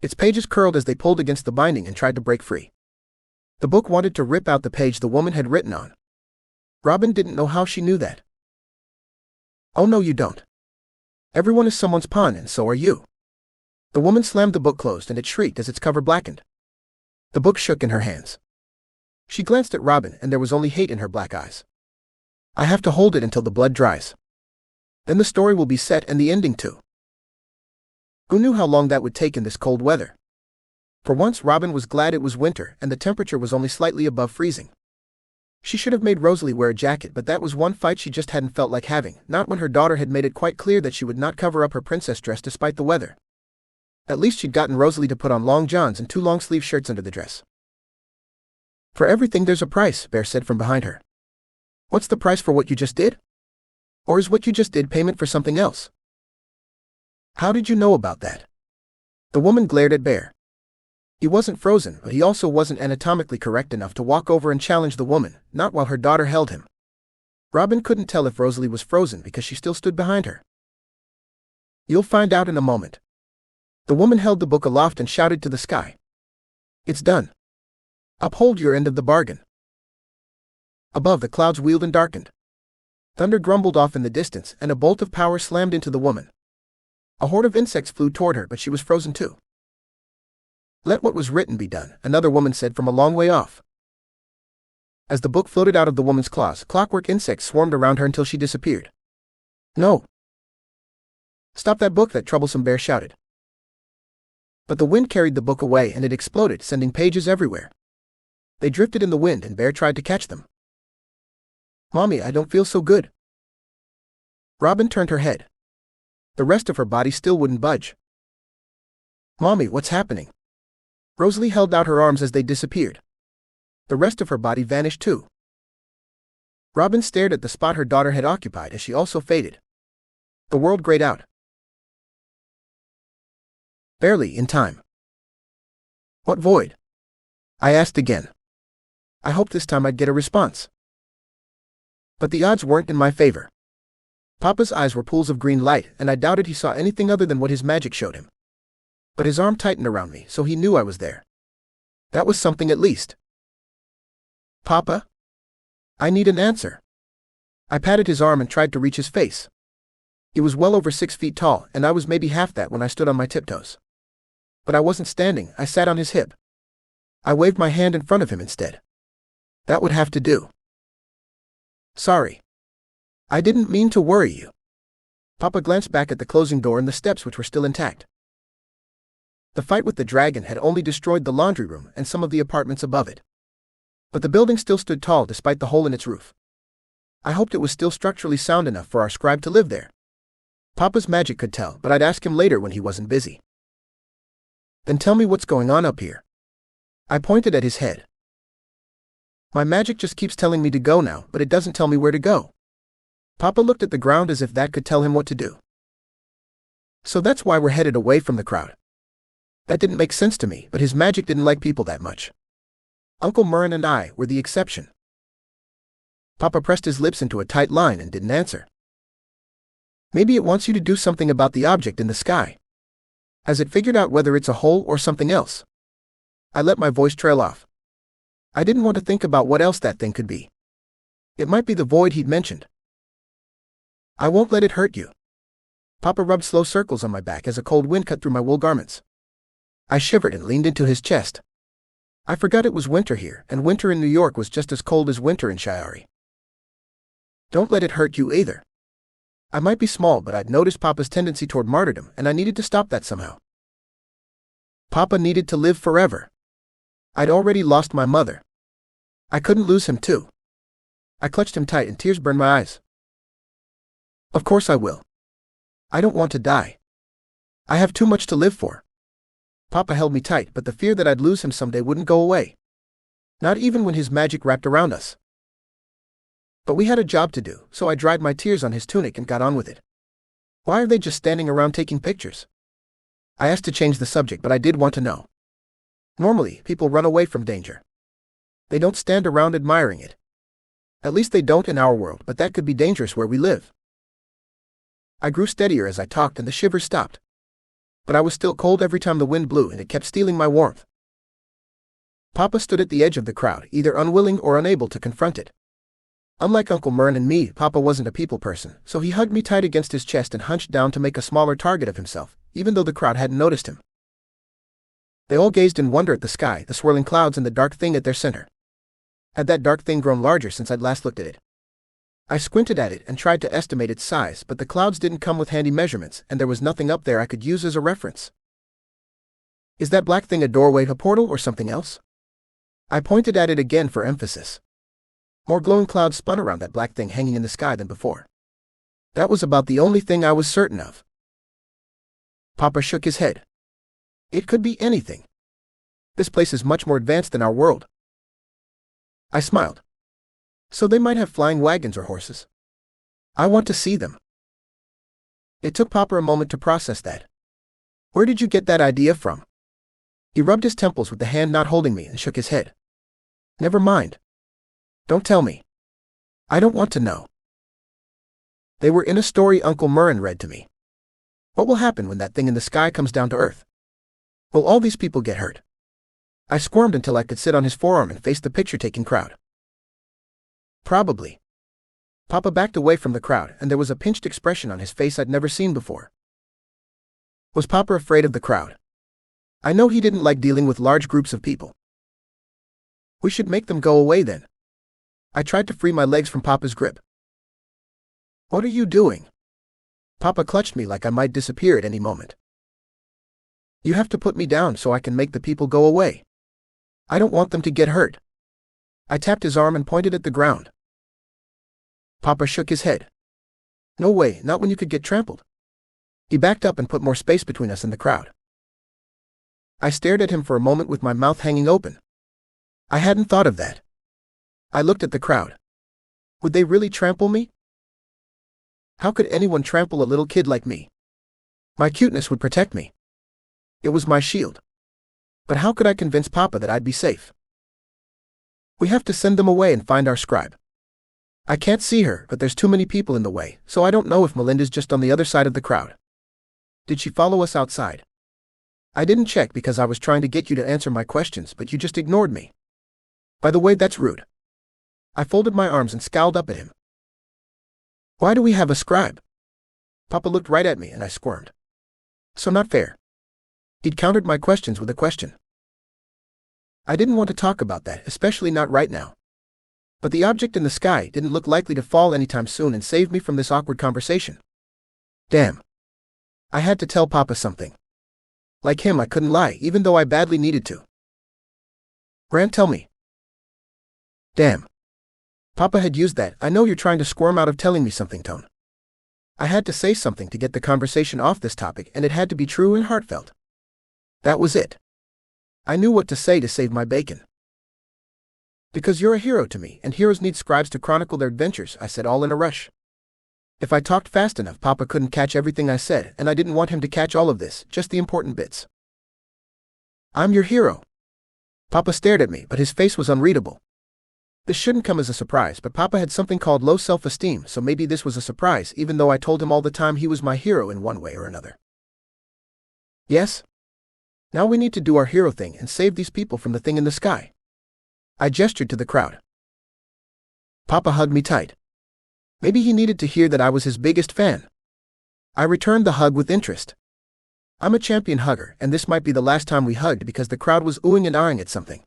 Its pages curled as they pulled against the binding and tried to break free. The book wanted to rip out the page the woman had written on. Robin didn't know how she knew that. Oh no, you don't. Everyone is someone's pawn, and so are you. The woman slammed the book closed and it shrieked as its cover blackened. The book shook in her hands. She glanced at Robin and there was only hate in her black eyes. I have to hold it until the blood dries. Then the story will be set and the ending too. Who knew how long that would take in this cold weather? For once Robin was glad it was winter and the temperature was only slightly above freezing. She should have made Rosalie wear a jacket, but that was one fight she just hadn't felt like having, not when her daughter had made it quite clear that she would not cover up her princess dress despite the weather. At least she'd gotten Rosalie to put on long johns and 2 long-sleeve shirts under the dress. For everything there's a price, Bear said from behind her. What's the price for what you just did? Or is what you just did payment for something else? How did you know about that? The woman glared at Bear. He wasn't frozen, but he also wasn't anatomically correct enough to walk over and challenge the woman, not while her daughter held him. Robin couldn't tell if Rosalie was frozen because she still stood behind her. You'll find out in a moment. The woman held the book aloft and shouted to the sky. It's done. Uphold your end of the bargain. Above, the clouds wheeled and darkened. Thunder grumbled off in the distance, and a bolt of power slammed into the woman. A horde of insects flew toward her, but she was frozen too. Let what was written be done, another woman said from a long way off. As the book floated out of the woman's claws, clockwork insects swarmed around her until she disappeared. No! Stop that book, that troublesome bear shouted. But the wind carried the book away and it exploded, sending pages everywhere. They drifted in the wind and Bear tried to catch them. Mommy, I don't feel so good. Robin turned her head. The rest of her body still wouldn't budge. Mommy, what's happening? Rosalie held out her arms as they disappeared. The rest of her body vanished too. Robin stared at the spot her daughter had occupied as she also faded. The world grayed out. Barely in time. What void? I asked again. I hoped this time I'd get a response. But the odds weren't in my favor. Papa's eyes were pools of green light, and I doubted he saw anything other than what his magic showed him. But his arm tightened around me, so he knew I was there. That was something at least. Papa? I need an answer. I patted his arm and tried to reach his face. He was well over 6 feet tall, and I was maybe half that when I stood on my tiptoes. But I wasn't standing, I sat on his hip. I waved my hand in front of him instead. That would have to do. Sorry. I didn't mean to worry you. Papa glanced back at the closing door and the steps, which were still intact. The fight with the dragon had only destroyed the laundry room and some of the apartments above it. But the building still stood tall despite the hole in its roof. I hoped it was still structurally sound enough for our scribe to live there. Papa's magic could tell, but I'd ask him later when he wasn't busy. Then tell me what's going on up here. I pointed at his head. My magic just keeps telling me to go now, but it doesn't tell me where to go. Papa looked at the ground as if that could tell him what to do. So that's why we're headed away from the crowd. That didn't make sense to me, but his magic didn't like people that much. Uncle Murren and I were the exception. Papa pressed his lips into a tight line and didn't answer. Maybe it wants you to do something about the object in the sky. Has it figured out whether it's a hole or something else? I let my voice trail off. I didn't want to think about what else that thing could be. It might be the void he'd mentioned. I won't let it hurt you. Papa rubbed slow circles on my back as a cold wind cut through my wool garments. I shivered and leaned into his chest. I forgot it was winter here, and winter in New York was just as cold as winter in Shiari. Don't let it hurt you either. I might be small, but I'd noticed Papa's tendency toward martyrdom, and I needed to stop that somehow. Papa needed to live forever. I'd already lost my mother. I couldn't lose him too. I clutched him tight and tears burned my eyes. Of course I will. I don't want to die. I have too much to live for. Papa held me tight, but the fear that I'd lose him someday wouldn't go away. Not even when his magic wrapped around us. But we had a job to do, so I dried my tears on his tunic and got on with it. Why are they just standing around taking pictures? I asked to change the subject, but I did want to know. Normally, people run away from danger. They don't stand around admiring it. At least they don't in our world, but that could be dangerous where we live. I grew steadier as I talked and the shivers stopped. But I was still cold every time the wind blew and it kept stealing my warmth. Papa stood at the edge of the crowd, either unwilling or unable to confront it. Unlike Uncle Mern and me, Papa wasn't a people person, so he hugged me tight against his chest and hunched down to make a smaller target of himself, even though the crowd hadn't noticed him. They all gazed in wonder at the sky, the swirling clouds and the dark thing at their center. Had that dark thing grown larger since I'd last looked at it? I squinted at it and tried to estimate its size, but the clouds didn't come with handy measurements, and there was nothing up there I could use as a reference. Is that black thing a doorway, a portal, or something else? I pointed at it again for emphasis. More glowing clouds spun around that black thing hanging in the sky than before. That was about the only thing I was certain of. Papa shook his head. It could be anything. This place is much more advanced than our world. I smiled. So they might have flying wagons or horses. I want to see them. It took Papa a moment to process that. Where did you get that idea from? He rubbed his temples with the hand not holding me and shook his head. Never mind. Don't tell me. I don't want to know. They were in a story Uncle Murren read to me. What will happen when that thing in the sky comes down to earth? Will all these people get hurt? I squirmed until I could sit on his forearm and face the picture-taking crowd. Probably. Papa backed away from the crowd, and there was a pinched expression on his face I'd never seen before. Was Papa afraid of the crowd? I know he didn't like dealing with large groups of people. We should make them go away then. I tried to free my legs from Papa's grip. What are you doing? Papa clutched me like I might disappear at any moment. You have to put me down so I can make the people go away. I don't want them to get hurt. I tapped his arm and pointed at the ground. Papa shook his head. No way, not when you could get trampled. He backed up and put more space between us and the crowd. I stared at him for a moment with my mouth hanging open. I hadn't thought of that. I looked at the crowd. Would they really trample me? How could anyone trample a little kid like me? My cuteness would protect me. It was my shield. But how could I convince Papa that I'd be safe? We have to send them away and find our scribe. I can't see her, but there's too many people in the way, so I don't know if Melinda's just on the other side of the crowd. Did she follow us outside? I didn't check because I was trying to get you to answer my questions, but you just ignored me. By the way, that's rude. I folded my arms and scowled up at him. Why do we have a scribe? Papa looked right at me and I squirmed. So not fair. He'd countered my questions with a question. I didn't want to talk about that, especially not right now. But the object in the sky didn't look likely to fall anytime soon and save me from this awkward conversation. Damn. I had to tell Papa something. Like him, I couldn't lie, even though I badly needed to. Grant, tell me. Damn. Papa had used that "I know you're trying to squirm out of telling me something" tone. I had to say something to get the conversation off this topic, and it had to be true and heartfelt. That was it. I knew what to say to save my bacon. Because you're a hero to me, and heroes need scribes to chronicle their adventures, I said, all in a rush. If I talked fast enough, Papa couldn't catch everything I said, and I didn't want him to catch all of this, just the important bits. I'm your hero. Papa stared at me, but his face was unreadable. This shouldn't come as a surprise, but Papa had something called low self-esteem, so maybe this was a surprise, even though I told him all the time he was my hero in one way or another. Yes? Now we need to do our hero thing and save these people from the thing in the sky. I gestured to the crowd. Papa hugged me tight. Maybe he needed to hear that I was his biggest fan. I returned the hug with interest. I'm a champion hugger, and this might be the last time we hugged because the crowd was oohing and ahhing at something.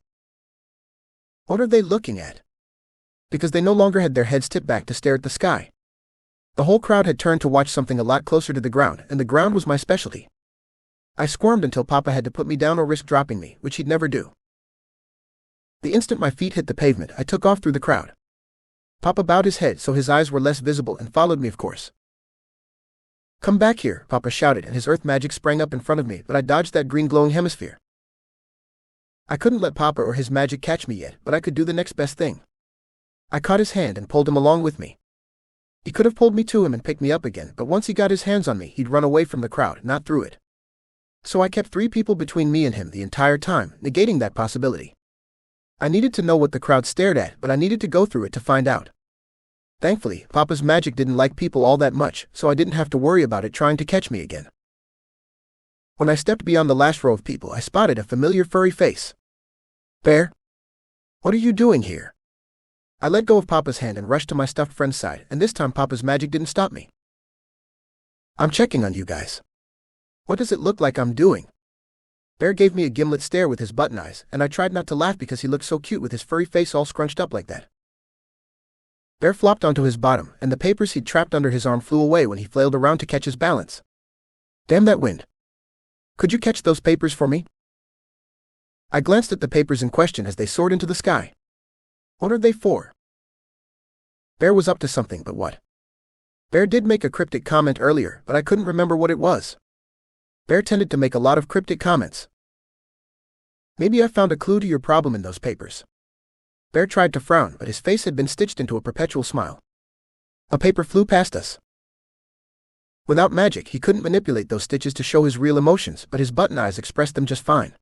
What are they looking at? Because they no longer had their heads tipped back to stare at the sky. The whole crowd had turned to watch something a lot closer to the ground, and the ground was my specialty. I squirmed until Papa had to put me down or risk dropping me, which he'd never do. The instant my feet hit the pavement, I took off through the crowd. Papa bowed his head so his eyes were less visible and followed me, of course. "Come back here," Papa shouted, and his earth magic sprang up in front of me, but I dodged that green glowing hemisphere. I couldn't let Papa or his magic catch me yet, but I could do the next best thing. I caught his hand and pulled him along with me. He could have pulled me to him and picked me up again, but once he got his hands on me, he'd run away from the crowd, not through it. So I kept 3 people between me and him the entire time, negating that possibility. I needed to know what the crowd stared at, but I needed to go through it to find out. Thankfully, Papa's magic didn't like people all that much, so I didn't have to worry about it trying to catch me again. When I stepped beyond the last row of people, I spotted a familiar furry face. "Bear? What are you doing here?" I let go of Papa's hand and rushed to my stuffed friend's side, and this time Papa's magic didn't stop me. "I'm checking on you guys. What does it look like I'm doing?" Bear gave me a gimlet stare with his button eyes, and I tried not to laugh because he looked so cute with his furry face all scrunched up like that. Bear flopped onto his bottom, and the papers he'd trapped under his arm flew away when he flailed around to catch his balance. "Damn that wind. Could you catch those papers for me?" I glanced at the papers in question as they soared into the sky. What are they for? Bear was up to something, but what? Bear did make a cryptic comment earlier, but I couldn't remember what it was. Bear tended to make a lot of cryptic comments. "Maybe I found a clue to your problem in those papers." Bear tried to frown, but his face had been stitched into a perpetual smile. A paper flew past us. Without magic, he couldn't manipulate those stitches to show his real emotions, but his button eyes expressed them just fine.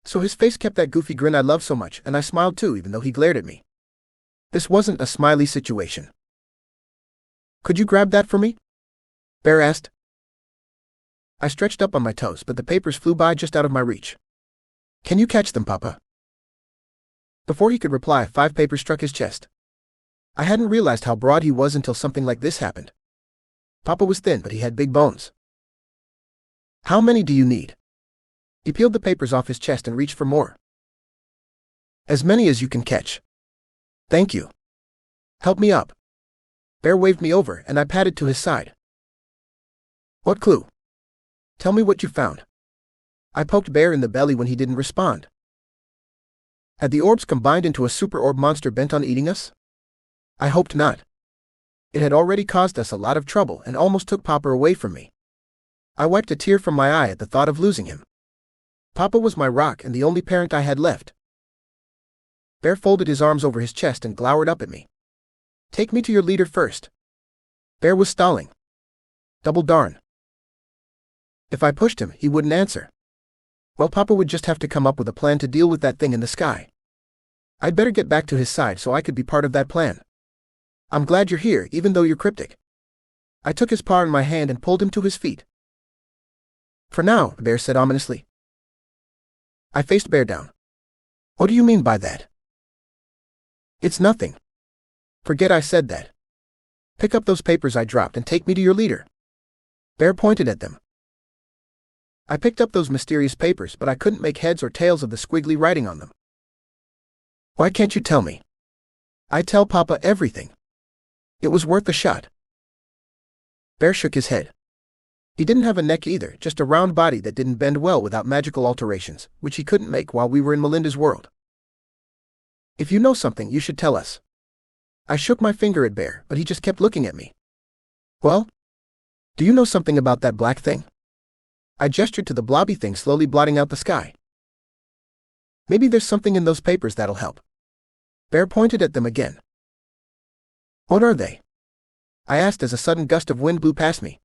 So his face kept that goofy grin I love so much, and I smiled too, even though he glared at me. This wasn't a smiley situation. "Could you grab that for me?" Bear asked. I stretched up on my toes, but the papers flew by just out of my reach. "Can you catch them, Papa?" Before he could reply, 5 papers struck his chest. I hadn't realized how broad he was until something like this happened. Papa was thin, but he had big bones. "How many do you need?" He peeled the papers off his chest and reached for more. "As many as you can catch." "Thank you. Help me up." Bear waved me over, and I padded to his side. "What clue? Tell me what you found." I poked Bear in the belly when he didn't respond. Had the orbs combined into a super orb monster bent on eating us? I hoped not. It had already caused us a lot of trouble and almost took Papa away from me. I wiped a tear from my eye at the thought of losing him. Papa was my rock and the only parent I had left. Bear folded his arms over his chest and glowered up at me. "Take me to your leader first." Bear was stalling. Double darn. If I pushed him, he wouldn't answer. Well, Papa would just have to come up with a plan to deal with that thing in the sky. I'd better get back to his side so I could be part of that plan. "I'm glad you're here, even though you're cryptic." I took his paw in my hand and pulled him to his feet. "For now," Bear said ominously. I faced Bear down. "What do you mean by that?" "It's nothing. Forget I said that. Pick up those papers I dropped and take me to your leader." Bear pointed at them. I picked up those mysterious papers, but I couldn't make heads or tails of the squiggly writing on them. "Why can't you tell me? I tell Papa everything. It was worth a shot." Bear shook his head. He didn't have a neck either, just a round body that didn't bend well without magical alterations, which he couldn't make while we were in Melinda's world. "If you know something, you should tell us." I shook my finger at Bear, but he just kept looking at me. "Well? Do you know something about that black thing?" I gestured to the blobby thing slowly blotting out the sky. "Maybe there's something in those papers that'll help." Bear pointed at them again. "What are they?" I asked as a sudden gust of wind blew past me.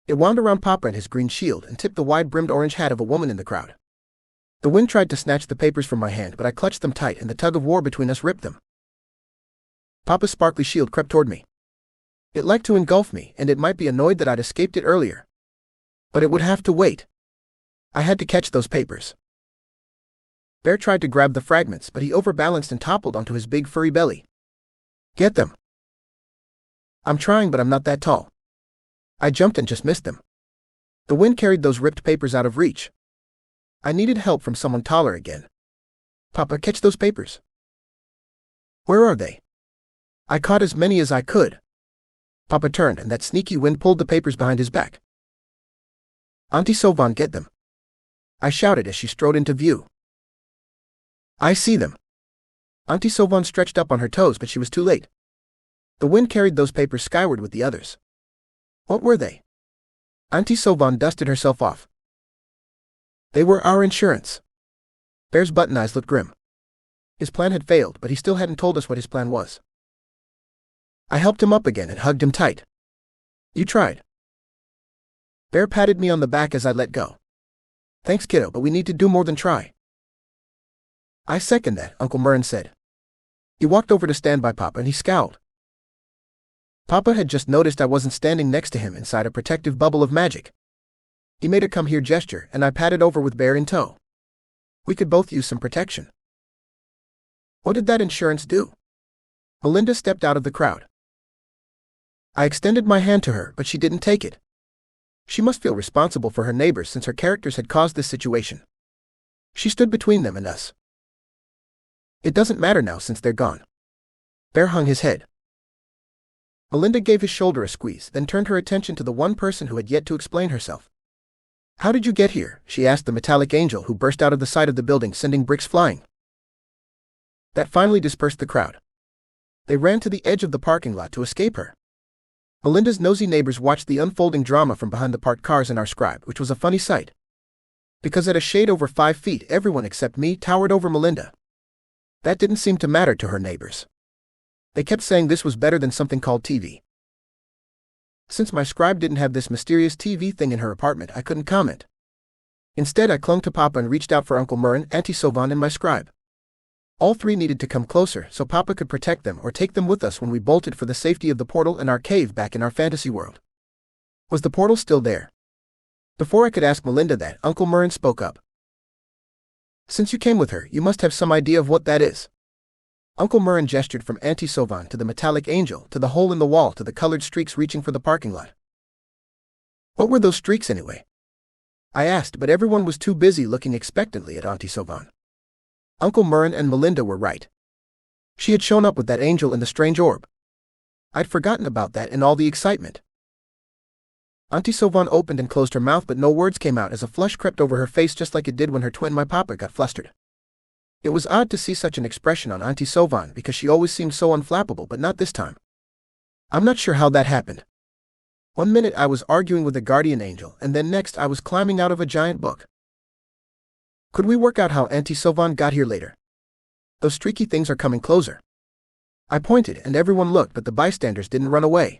It wound around Papa and his green shield and tipped the wide-brimmed orange hat of a woman in the crowd. The wind tried to snatch the papers from my hand, but I clutched them tight and the tug of war between us ripped them. Papa's sparkly shield crept toward me. It liked to engulf me, and it might be annoyed that I'd escaped it earlier. But it would have to wait. I had to catch those papers. Bear tried to grab the fragments, but he overbalanced and toppled onto his big furry belly. "Get them." "I'm trying, but I'm not that tall." I jumped and just missed them. The wind carried those ripped papers out of reach. I needed help from someone taller again. "Papa, catch those papers." "Where are they?" I caught as many as I could. Papa turned, and that sneaky wind pulled the papers behind his back. "Auntie Sovan, get them," I shouted as she strode into view. "I see them." Auntie Sylvain stretched up on her toes, but she was too late. The wind carried those papers skyward with the others. What were they? Auntie Sylvain dusted herself off. They were our insurance. Bear's button eyes looked grim. His plan had failed, but he still hadn't told us what his plan was. I helped him up again and hugged him tight. You tried. Bear patted me on the back as I let go. Thanks, kiddo, but we need to do more than try. I second that, Uncle Murren said. He walked over to stand by Papa and he scowled. Papa had just noticed I wasn't standing next to him inside a protective bubble of magic. He made a come here gesture and I padded over with Bear in tow. We could both use some protection. What did that insurance do? Melinda stepped out of the crowd. I extended my hand to her, but she didn't take it. She must feel responsible for her neighbors since her characters had caused this situation. She stood between them and us. It doesn't matter now since they're gone. Bear hung his head. Melinda gave his shoulder a squeeze, then turned her attention to the one person who had yet to explain herself. How did you get here? She asked the metallic angel who burst out of the side of the building, sending bricks flying. That finally dispersed the crowd. They ran to the edge of the parking lot to escape her. Melinda's nosy neighbors watched the unfolding drama from behind the parked cars in our scribe, which was a funny sight. Because at a shade over 5 feet, everyone except me towered over Melinda. That didn't seem to matter to her neighbors. They kept saying this was better than something called TV. Since my scribe didn't have this mysterious TV thing in her apartment, I couldn't comment. Instead, I clung to Papa and reached out for Uncle Murren, Auntie Sylvain, and my scribe. All three needed to come closer so Papa could protect them or take them with us when we bolted for the safety of the portal and our cave back in our fantasy world. Was the portal still there? Before I could ask Melinda that, Uncle Murren spoke up. Since you came with her, you must have some idea of what that is. Uncle Murren gestured from Auntie Sylvain to the metallic angel, to the hole in the wall, to the colored streaks reaching for the parking lot. What were those streaks anyway? I asked, but everyone was too busy looking expectantly at Auntie Sylvain. Uncle Murren and Melinda were right. She had shown up with that angel and the strange orb. I'd forgotten about that in all the excitement. Auntie Sylvain opened and closed her mouth, but no words came out as a flush crept over her face, just like it did when her twin, my Papa, got flustered. It was odd to see such an expression on Auntie Sylvain because she always seemed so unflappable, but not this time. I'm not sure how that happened. One minute I was arguing with a guardian angel, and then next I was climbing out of a giant book. Could we work out how Auntie Sylvain got here later? Those streaky things are coming closer. I pointed and everyone looked, but the bystanders didn't run away.